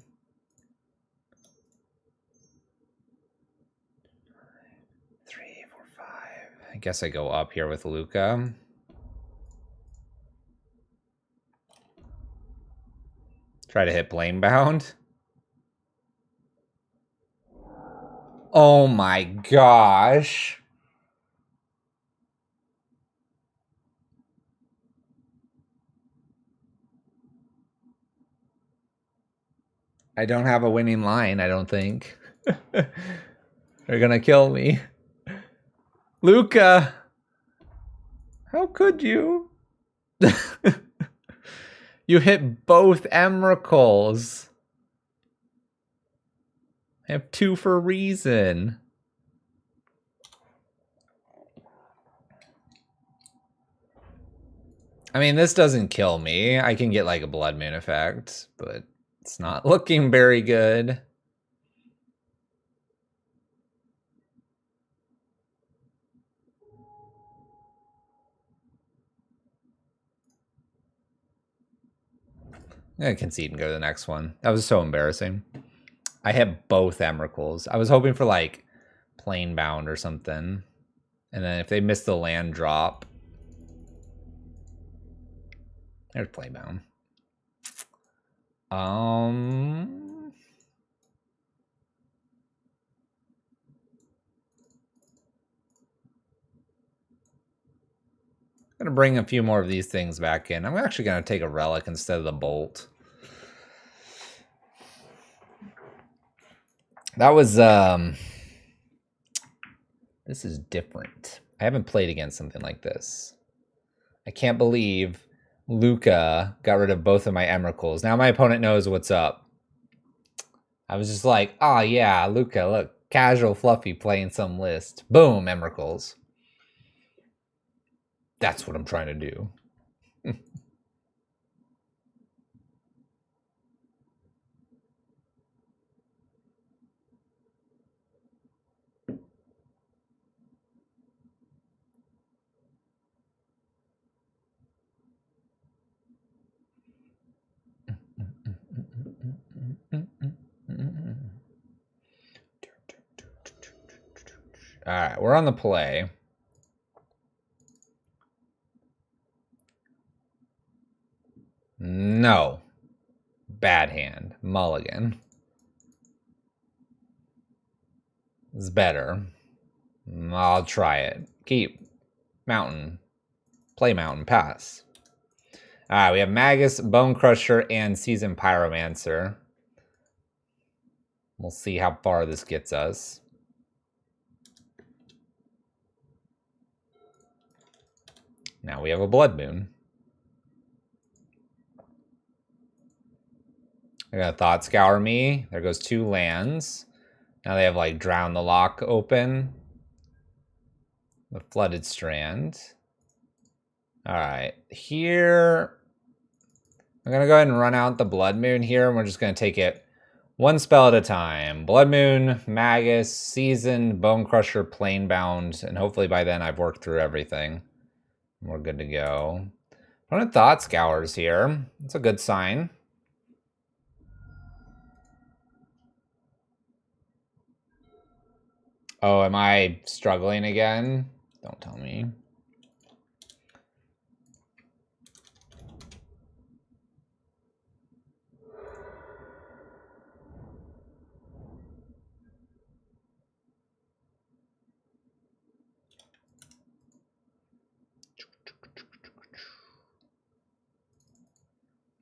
3, 4, 5. I guess I go up here with Lukka. Try to hit Planebound. Oh my gosh. I don't have a winning line, I don't think. They're gonna kill me. Lukka! How could you? You hit both Emrakuls. I have 2 for a reason. I mean, this doesn't kill me. I can get like a Blood Moon effect, but It's not looking very good. I'm gonna concede and go to the next one. That was so embarrassing. I had both Emrakuls. I was hoping for like Planebound or something. And then if they missed the land drop. There's Planebound. Gonna bring a few more of these things back in. I'm actually gonna take a relic instead of the bolt. That was this is different. I haven't played against something like this. I can't believe Lukka got rid of both of my Emrakuls. Now my opponent knows what's up. I was just like, oh yeah, Lukka, look, casual fluffy playing some list. Boom, Emrakuls. That's what I'm trying to do. All right, we're on the play. No. Bad hand. Mulligan. It's better. I'll try it. Keep. Mountain. Play mountain. Pass. Alright, we have Magus, Bone Crusher, and Seasoned Pyromancer. We'll see how far this gets us. Now we have a Blood Moon. They're gonna Thought Scour me. There goes 2 lands. Now they have like Drown the Lock open. The Flooded Strand. Alright, here I'm gonna go ahead and run out the Blood Moon here, and we're just gonna take it one spell at a time. Blood Moon, Magus, Seasoned, Bone Crusher, Planebound, and hopefully by then I've worked through everything. We're good to go. One of Thought Scours here. That's a good sign. Oh, am I struggling again? Don't tell me.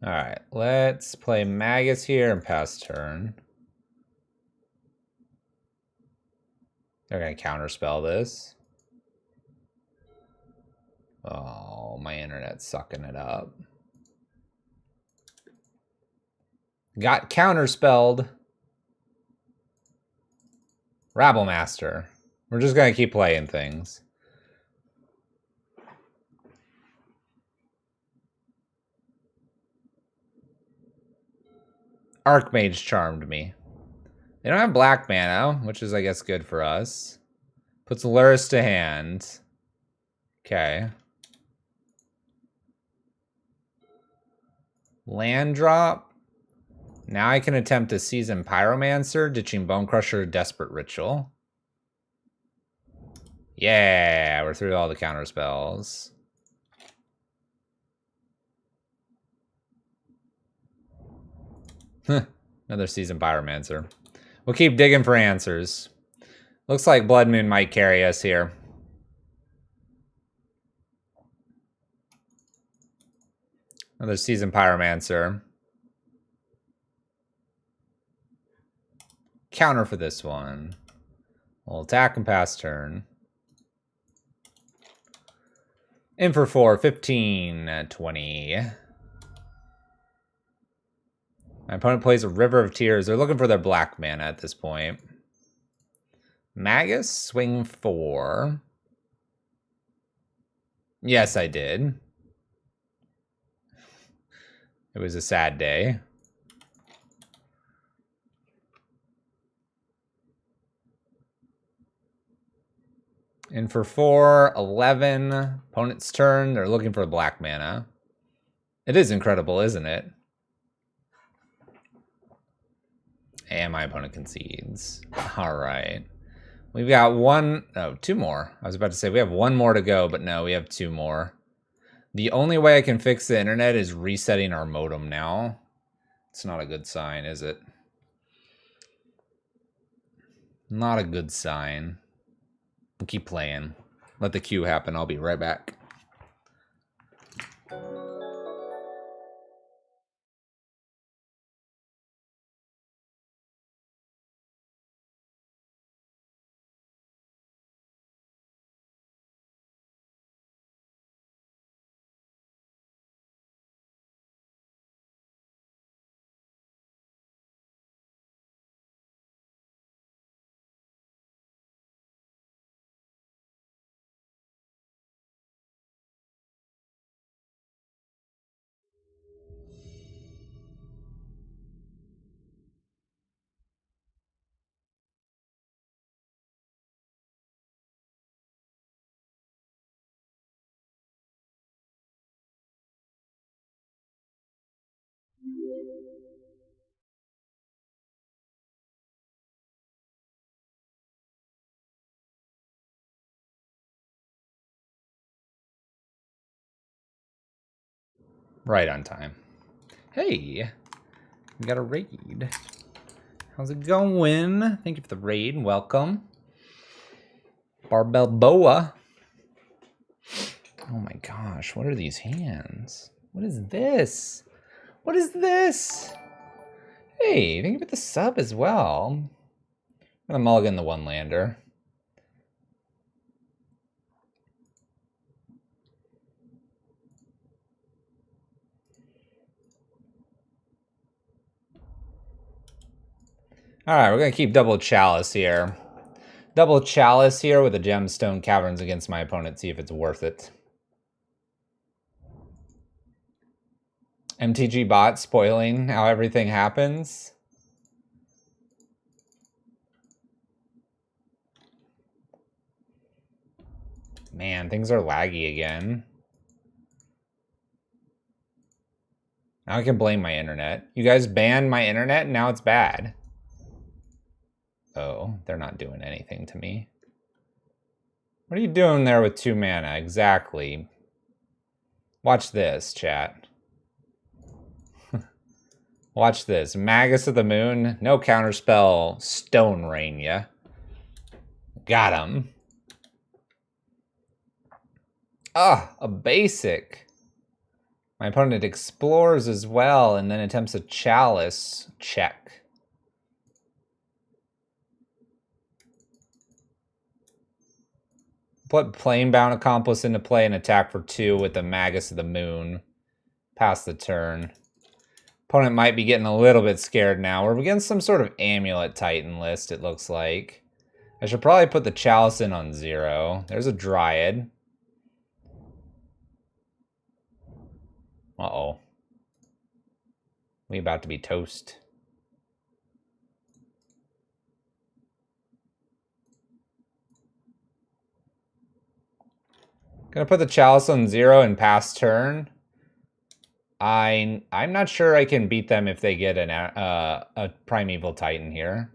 All right, let's play Magus here and pass turn. They're gonna counterspell this. Oh, my internet's sucking it up. Got counterspelled. Rabblemaster. We're just gonna keep playing things. Archmage charmed me. They don't have black mana, which is, I guess, good for us. Puts Luris to hand. Okay. Land drop. Now I can attempt a Seasoned Pyromancer, ditching Bone Crusher, Desperate Ritual. Yeah, we're through all the counter spells. Another Seasoned Pyromancer. We'll keep digging for answers. Looks like Blood Moon might carry us here. Another Seasoned Pyromancer. Counter for this one. We'll attack and pass turn. In for 4, 15, 20. My opponent plays a River of Tears. They're looking for their black mana at this point. Magus, swing 4. Yes, I did. It was a sad day. In for 4, 11. Opponent's turn. They're looking for black mana. It is incredible, isn't it? And my opponent concedes. All right. We've got two more. I was about to say we have one more to go, but no, we have 2 more. The only way I can fix the internet is resetting our modem now. It's not a good sign, is it? Not a good sign. We'll keep playing. Let the queue happen. I'll be right back. Right on time. Hey, we got a raid. How's it going? Thank you for the raid. Welcome. Barbell Boa. Oh my gosh, what are these hands? What is this? What is this? Hey, thank you for the sub as well. I'm gonna mulligan the 1-lander. Alright, we're gonna keep double chalice here. Double chalice here with the gemstone caverns against my opponent, see if it's worth it. MTG bot spoiling how everything happens. Man, things are laggy again. Now I can blame my internet. You guys banned my internet and now it's bad. Oh, they're not doing anything to me. What are you doing there with 2 mana? Exactly. Watch this, chat. Watch this. Magus of the Moon. No counterspell. Stone Rain ya. Got him. Ah, a basic. My opponent explores as well and then attempts a chalice. Check. Put Planebound Accomplice into play and attack for 2 with the Magus of the Moon. Pass the turn. Opponent might be getting a little bit scared now. We're against some sort of Amulet Titan list, it looks like. I should probably put the Chalice in on 0. There's a Dryad. Uh-oh. We about to be toast. Gonna put the Chalice on 0 and pass turn. I'm not sure I can beat them if they get a Primeval Titan here.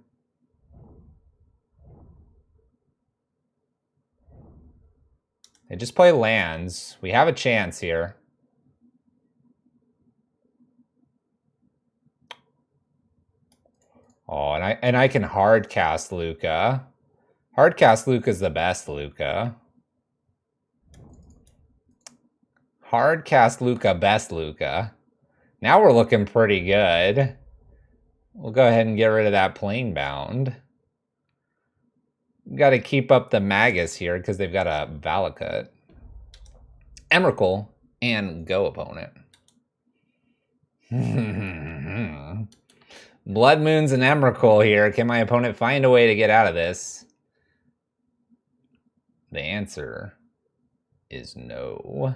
They just play lands. We have a chance here. Oh, and I can hard cast Lukka. Hard cast Lukka is the best Lukka. Hard cast Lukka, best Lukka. Now we're looking pretty good. We'll go ahead and get rid of that Planebound. Got to keep up the Magus here because they've got a Valakut. Emrakul and go opponent. Blood Moons and Emrakul here. Can my opponent find a way to get out of this? The answer is no.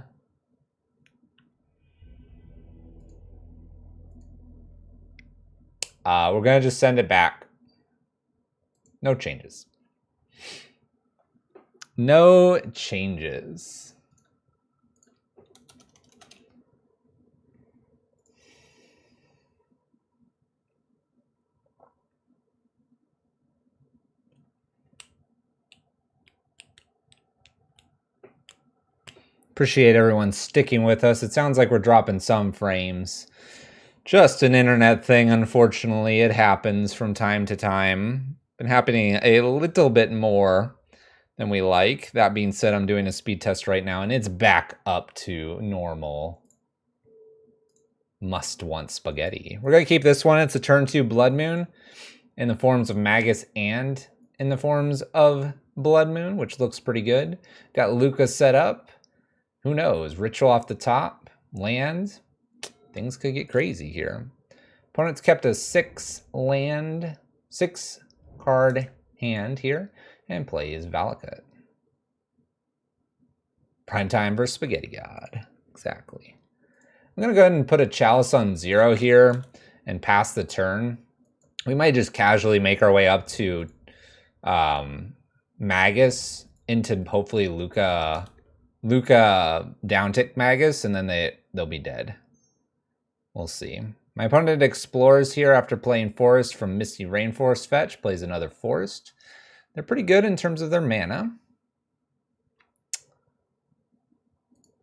We're going to just send it back. No changes. No changes. Appreciate everyone sticking with us. It sounds like we're dropping some frames. Just an internet thing, unfortunately. It happens from time to time. Been happening a little bit more than we like. That being said, I'm doing a speed test right now, and it's back up to normal. Must-want spaghetti. We're going to keep this one. It's a turn 2 Blood Moon in the forms of Magus and in the forms of Blood Moon, which looks pretty good. Got Lukka set up. Who knows? Ritual off the top. Land. Things could get crazy here. Opponent's kept a 6 card hand here and plays Valakut. Primetime versus Spaghetti God. Exactly. I'm going to go ahead and put a Chalice on 0 here and pass the turn. We might just casually make our way up to Magus into hopefully Lukka downtick Magus, and then they'll be dead. We'll see. My opponent explores here after playing Forest from Misty Rainforest fetch, plays another Forest. They're pretty good in terms of their mana.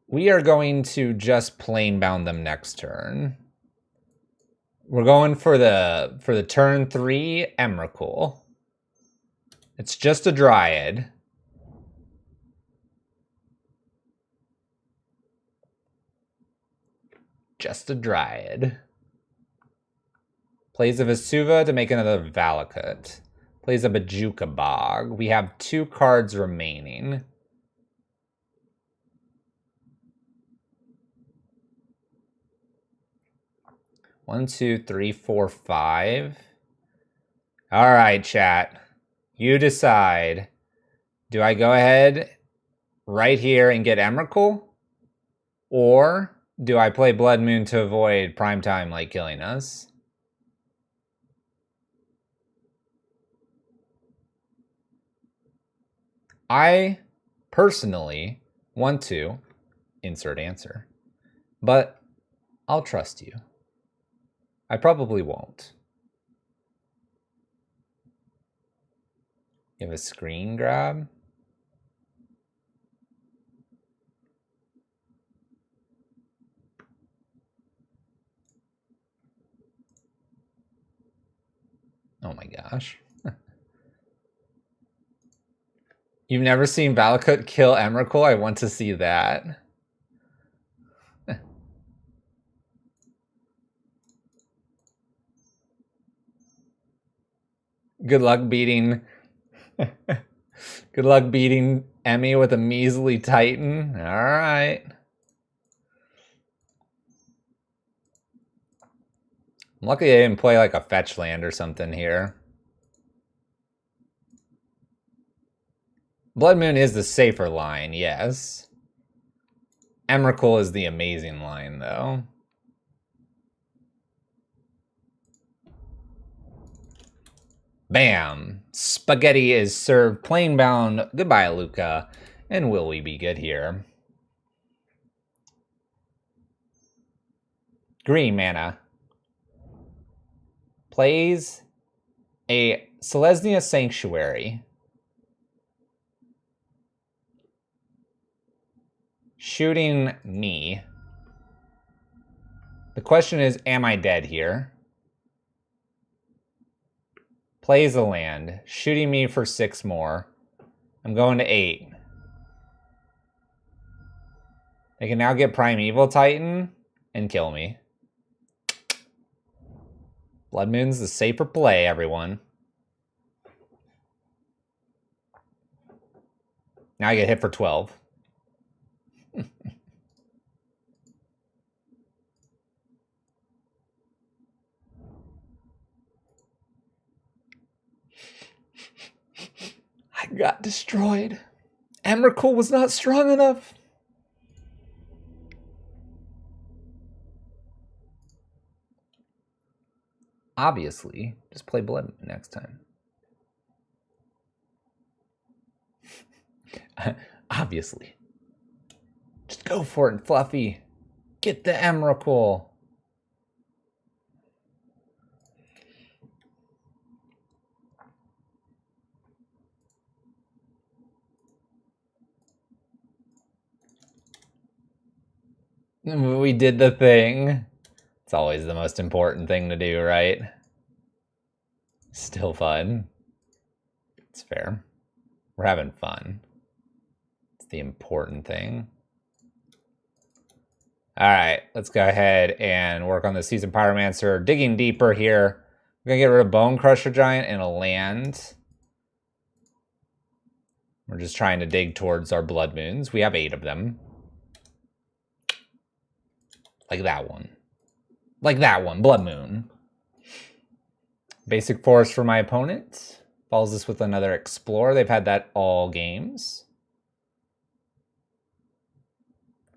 We are going to just Planebound them next turn. We're going for the turn 3 Emrakul. It's just a Dryad. Just a Dryad. Plays a Vesuva to make another Valakut. Plays a Bajuka Bog. We have 2 cards remaining. One, two, three, four, 5. All right, chat. You decide. Do I go ahead right here and get Emrakul? Or do I play Blood Moon to avoid Primetime like killing us? I personally want to insert answer, but I'll trust you. I probably won't. You have a screen grab? Oh my gosh. You've never seen Valakut kill Emrakul? I want to see that. Good luck beating Emmy with a measly Titan. All right. I'm lucky I didn't play like a fetch land or something here. Blood Moon is the safer line, yes. Emrakul is the amazing line, though. Bam! Spaghetti is served. Planebound. Goodbye, Lukka. And will we be good here? Green mana. Plays a Selesnya Sanctuary. Shooting me. The question is, am I dead here? Plays a land. Shooting me for 6 more. I'm going to 8. They can now get Primeval Titan and kill me. Blood Moon's the safer play, everyone. Now I get hit for 12. I got destroyed. Emrakul was not strong enough. Obviously, just play Blood Moon next time. Obviously. Just go for it, Fluffy. Get the Emrakul. We did the thing. It's always the most important thing to do, right? Still fun. It's fair. We're having fun. It's the important thing. All right, let's go ahead and work on the Seasoned Pyromancer. Digging deeper here. We're going to get rid of Bone Crusher Giant and a land. We're just trying to dig towards our Blood Moons. We have 8 of them. Like that one. Like that one, Blood Moon. Basic Forest for my opponent. Follows us with another Explorer. They've had that all games.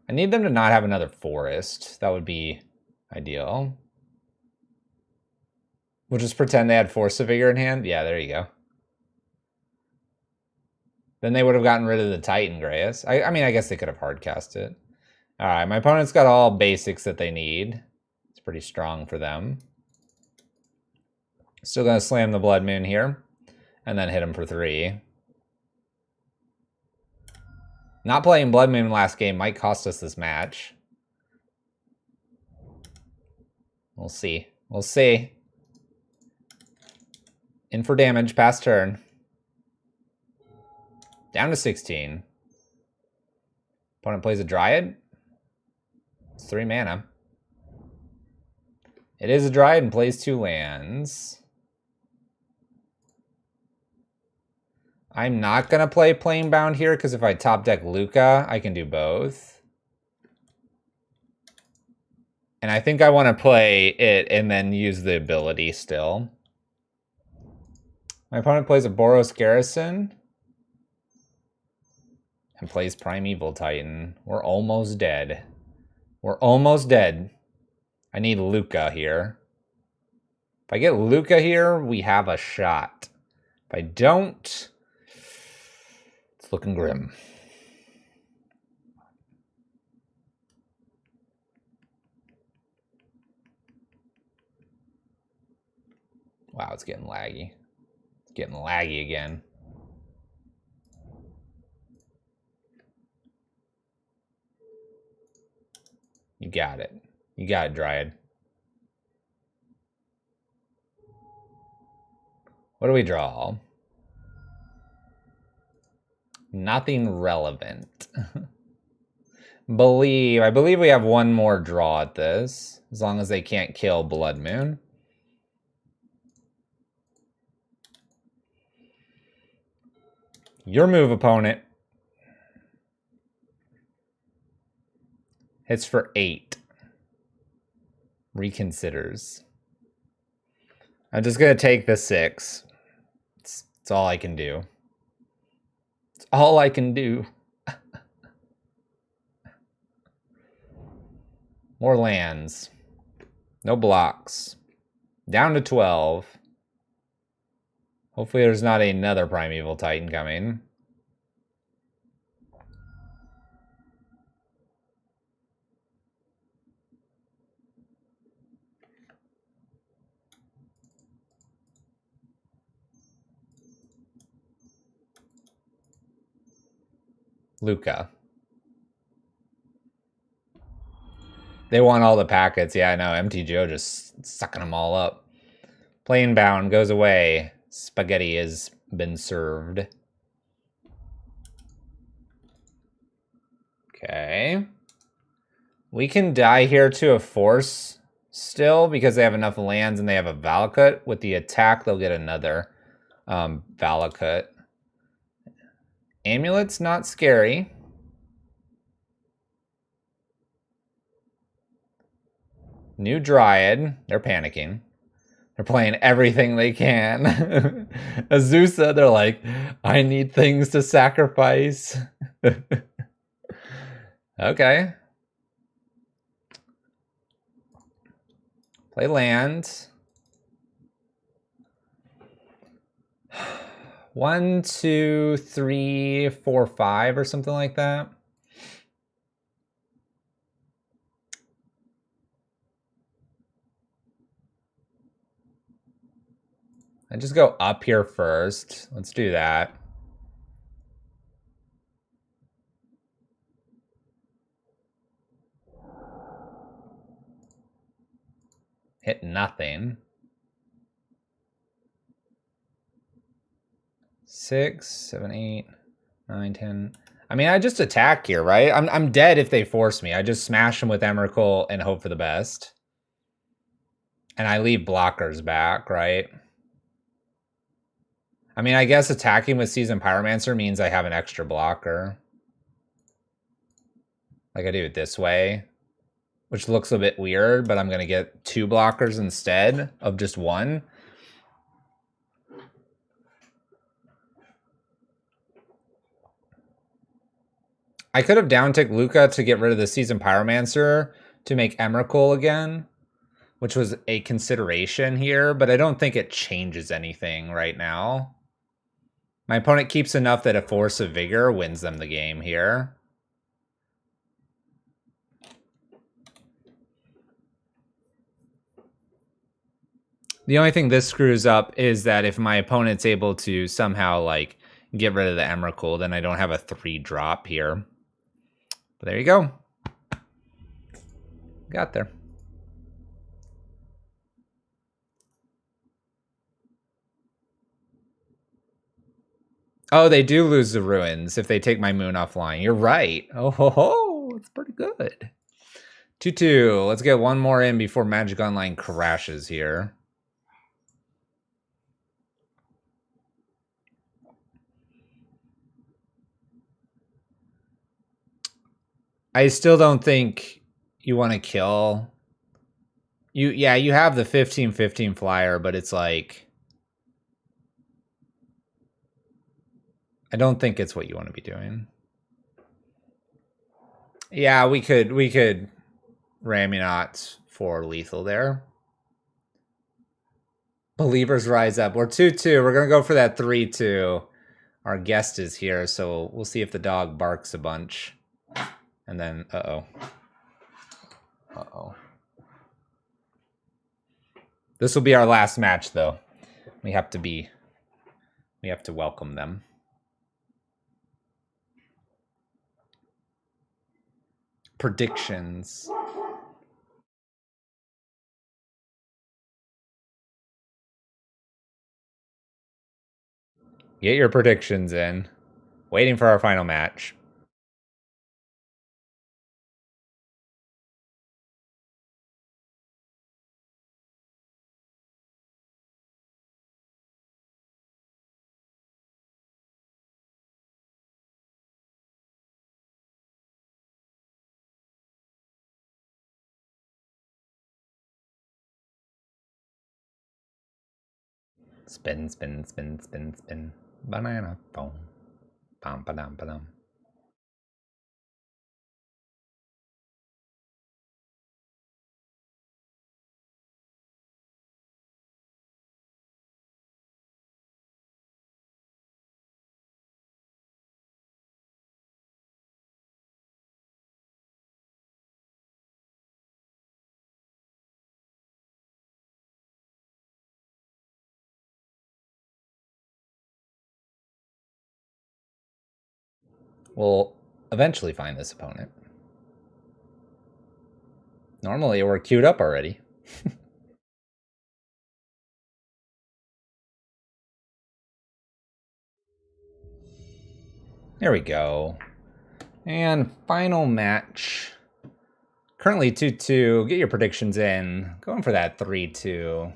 I need them to not have another Forest. That would be ideal. We'll just pretend they had Force of Vigor in hand. Yeah, there you go. Then they would have gotten rid of the Titan Grace. I mean, I guess they could have hardcast it. All right, my opponent's got all basics that they need. It's pretty strong for them. Still going to slam the Blood Moon here. And then hit him for 3. Not playing Blood Moon last game might cost us this match. We'll see. We'll see. In for damage, pass turn. Down to 16. Opponent plays a Dryad. It's 3 mana. It is a Dryad and plays 2 lands. I'm not going to play Planebound here because if I top deck Lukka, I can do both. And I think I want to play it and then use the ability still. My opponent plays a Boros Garrison. And plays Primeval Titan. We're almost dead. We're almost dead. I need Lukka here. If I get Lukka here, we have a shot. If I don't, it's looking grim. Wow, it's getting laggy. It's getting laggy again. You got it. You got it, Dryad. What do we draw? Nothing relevant. I believe we have one more draw at this, as long as they can't kill Blood Moon. Your move, opponent. Hits for 8. Reconsiders. I'm just going to take the 6. It's all I can do. It's all I can do. More lands. No blocks. Down to 12. Hopefully there's not another Primeval Titan coming. Lukka. They want all the packets. Yeah, I know. MTGO just sucking them all up. Planebound goes away. Spaghetti has been served. Okay. We can die here to a Force still because they have enough lands and they have a Valakut. With the attack, they'll get another Valakut. Amulet's not scary. New Dryad. They're panicking. They're playing everything they can. Azusa, they're like, I need things to sacrifice. Okay. Play land. 1, 2, 3, 4, 5 or something like that. I just go up here first. Let's do that. Hit nothing. 6, 7, 8, 9, 10. I mean, I just attack here, right? I'm dead if they force me. I just smash them with Emrakul and hope for the best. And I leave blockers back, right? I mean, I guess attacking with Seasoned Pyromancer means I have an extra blocker. Like I do it this way, which looks a bit weird, but I'm going to get 2 blockers instead of just 1. I could have downticked Lukka to get rid of the Seasoned Pyromancer to make Emrakul again, which was a consideration here, but I don't think it changes anything right now. My opponent keeps enough that a Force of Vigor wins them the game here. The only thing this screws up is that if my opponent's able to somehow like get rid of the Emrakul, then I don't have a 3-drop here. But there you go. Got there. Oh, they do lose the ruins if they take my moon offline. You're right. Oh ho ho, it's pretty good. 2-2. Let's get one more in before Magic Online crashes here. I still don't think you want to kill. Yeah, you have the 15/15 flyer, but it's like I don't think it's what you want to be doing. Yeah, we could Ramunot for lethal there. Believers rise up. We're 2-2. We're gonna go for that 3-2. Our guest is here, so we'll see if the dog barks a bunch. And then uh-oh. This will be our last match though. We have to welcome them. Predictions. Get your predictions in. Waiting for our final match. Spin, spin, spin, spin, spin. Banana phone. Bam, ba-dum, ba-dum. We'll eventually find this opponent. Normally we're queued up already. There we go. And final match. Currently 2-2. Get your predictions in. Going for that 3-2.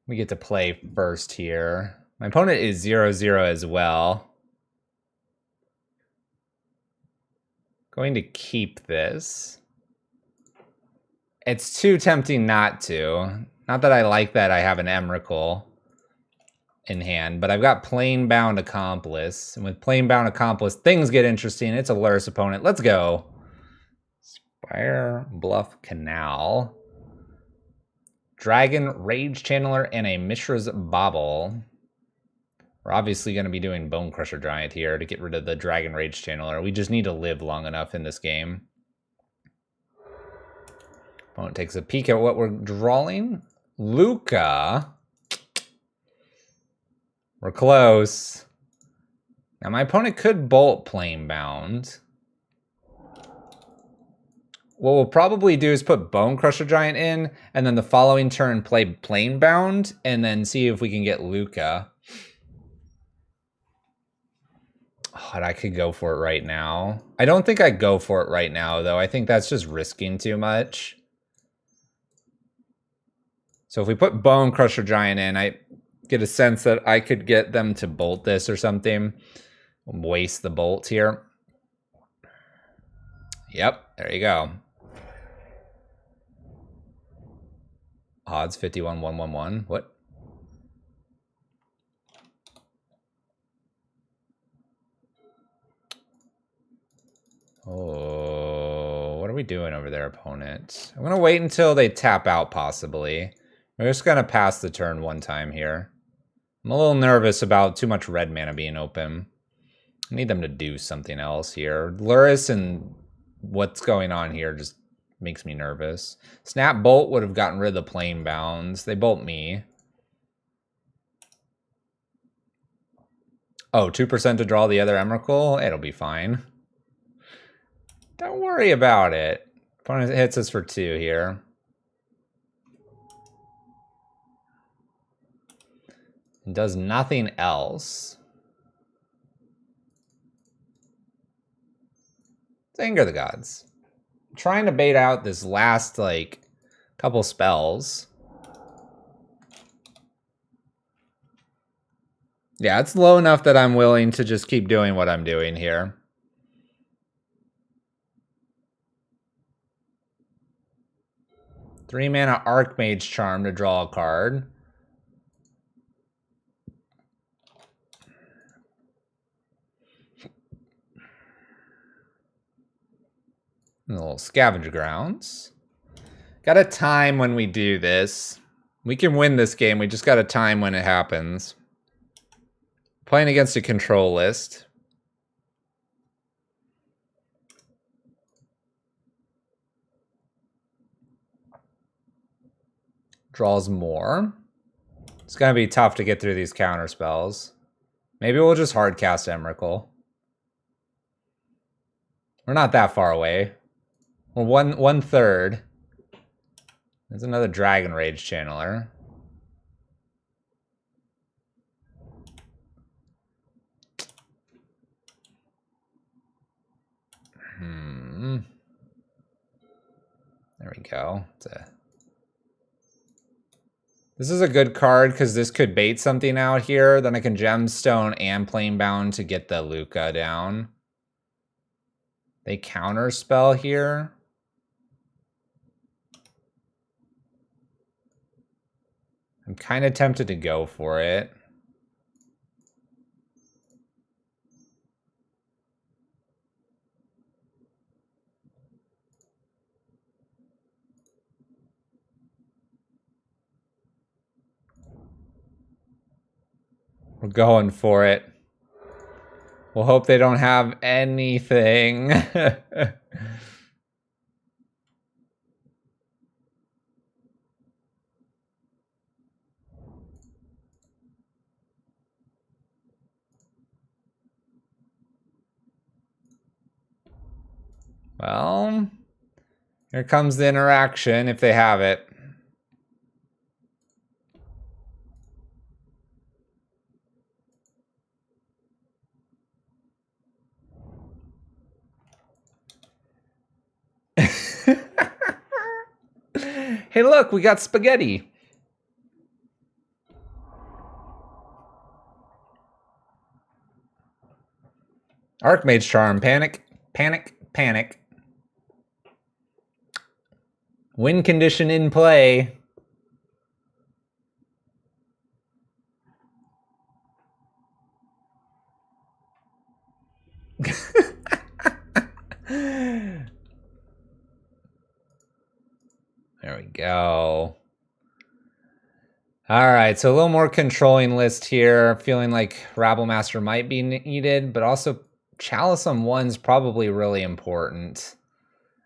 We get to play first here. My opponent is 0-0 as well. Going to keep this. It's too tempting not to. Not that I like that I have an Emrakul in hand, but I've got Planebound Accomplice. And with Planebound Accomplice, things get interesting. It's a Lurrus opponent. Let's go. Spire Bluff Canal. Dragon Rage Channeler and a Mishra's Bauble. We're obviously going to be doing Bone Crusher Giant here to get rid of the Dragon Rage Channeler. We just need to live long enough in this game. Opponent takes a peek at what we're drawing. Lukka. We're close. Now my opponent could bolt Planebound. What we'll probably do is put Bone Crusher Giant in, and then the following turn play Planebound, and then see if we can get Lukka. Oh, and I could go for it right now. I don't think I'd go for it right now, though. I think that's just risking too much. So if we put Bone Crusher Giant in, I get a sense that I could get them to bolt this or something. Waste the bolt here. Yep, there you go. Odds 51-111. What? Oh, what are we doing over there, opponent? I'm going to wait until they tap out, possibly. We're just going to pass the turn one time here. I'm a little nervous about too much red mana being open. I need them to do something else here. Luris and what's going on here just makes me nervous. Snap Bolt would have gotten rid of the Planebounds. They bolt me. Oh, 2% to draw the other Emrakul? It'll be fine. Don't worry about it. Opponent hits us for 2 here. And does nothing else. Let's Anger the Gods. I'm trying to bait out this last, like, couple spells. Yeah, it's low enough that I'm willing to just keep doing what I'm doing here. Three mana Archmage Charm to draw a card. A little Scavenger Grounds. Got a time when we do this. We can win this game. We just got a time when it happens. Playing against a control list. Draws more. It's going to be tough to get through these counter spells. Maybe we'll just hard cast Emrakul. We're not that far away. We're one third. There's another Dragon Rage Channeler. There we go. This is a good card because this could bait something out here. Then I can Gemstone and Planebound to get the Lukka down. They counterspell here. I'm kind of tempted to go for it. We're going for it. We'll hope they don't have anything. Well, here comes the interaction if they have it. Hey, look, we got spaghetti. Archmage Charm, panic, panic, panic. Win condition in play. There we go. All right, so a little more controlling list here. Feeling like Rabble Master might be needed, but also Chalice on 1's probably really important.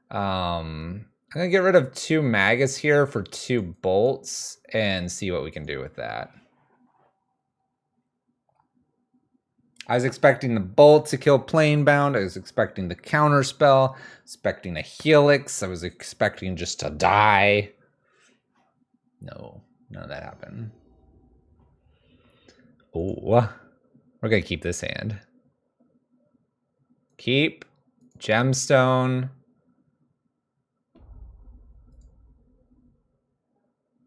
I'm gonna get rid of 2 Magus here for 2 bolts and see what we can do with that. I was expecting the bolt to kill Planebound. I was expecting the counter spell, expecting a Helix. I was expecting just to die. No, none of that happened. Oh, we're gonna keep this hand. Keep Gemstone.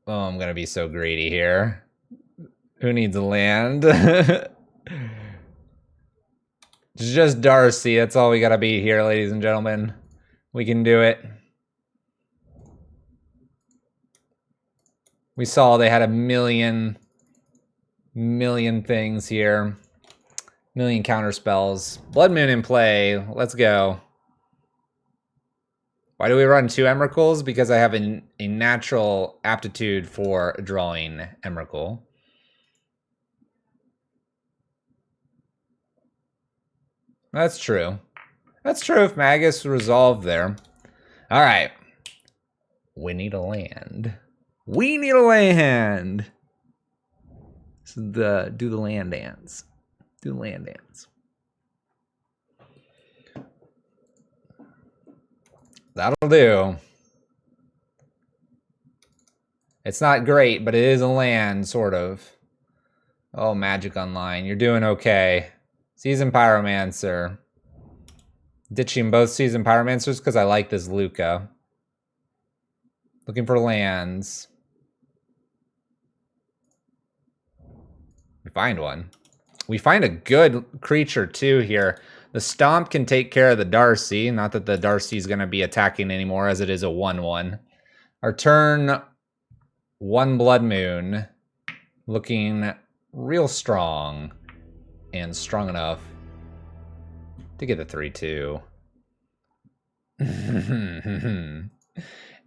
Oh, I'm gonna be so greedy here. Who needs a land? It's just Darcy. That's all we gotta be here, ladies and gentlemen. We can do it. We saw they had a million things here. Million counter spells. Blood Moon in play. Let's go. Why do we run 2 Emrakuls? Because I have a natural aptitude for drawing Emrakul. That's true. That's true if Magus resolved there. All right. We need a land. We need a land. So do the land dance. Do the land dance. That'll do. It's not great, but it is a land, sort of. Oh, Magic Online. You're doing okay. Seasoned Pyromancer. Ditching both Seasoned Pyromancers because I like this Lukka. Looking for lands. We find one. We find a good creature too here. The Stomp can take care of the Darcy. Not that the Darcy is going to be attacking anymore as it is a 1/1. Our turn 1 Blood Moon. Looking real strong. And strong enough to get the 3/2.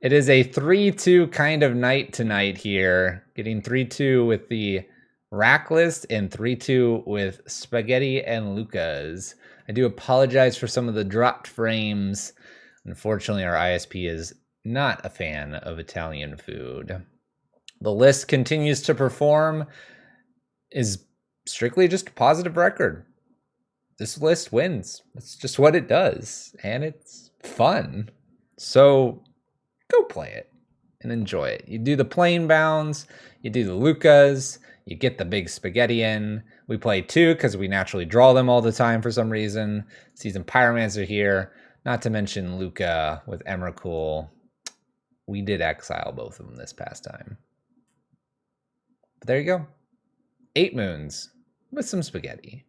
It is a 3/2 kind of night tonight here. Getting 3/2 with the rack list and 3/2 with Spaghetti and Lukkas. I do apologize for some of the dropped frames. Unfortunately, our ISP is not a fan of Italian food. The list continues to perform. Is strictly just a positive record. This list wins. It's just what it does. And it's fun. So go play it and enjoy it. You do the Planebounds, you do the Lukkas, you get the big spaghetti in. We play 2 because we naturally draw them all the time for some reason. Seasoned Pyromancer here. Not to mention Lukka with Emrakul. We did exile both of them this past time. But there you go. 8 moons with some spaghetti.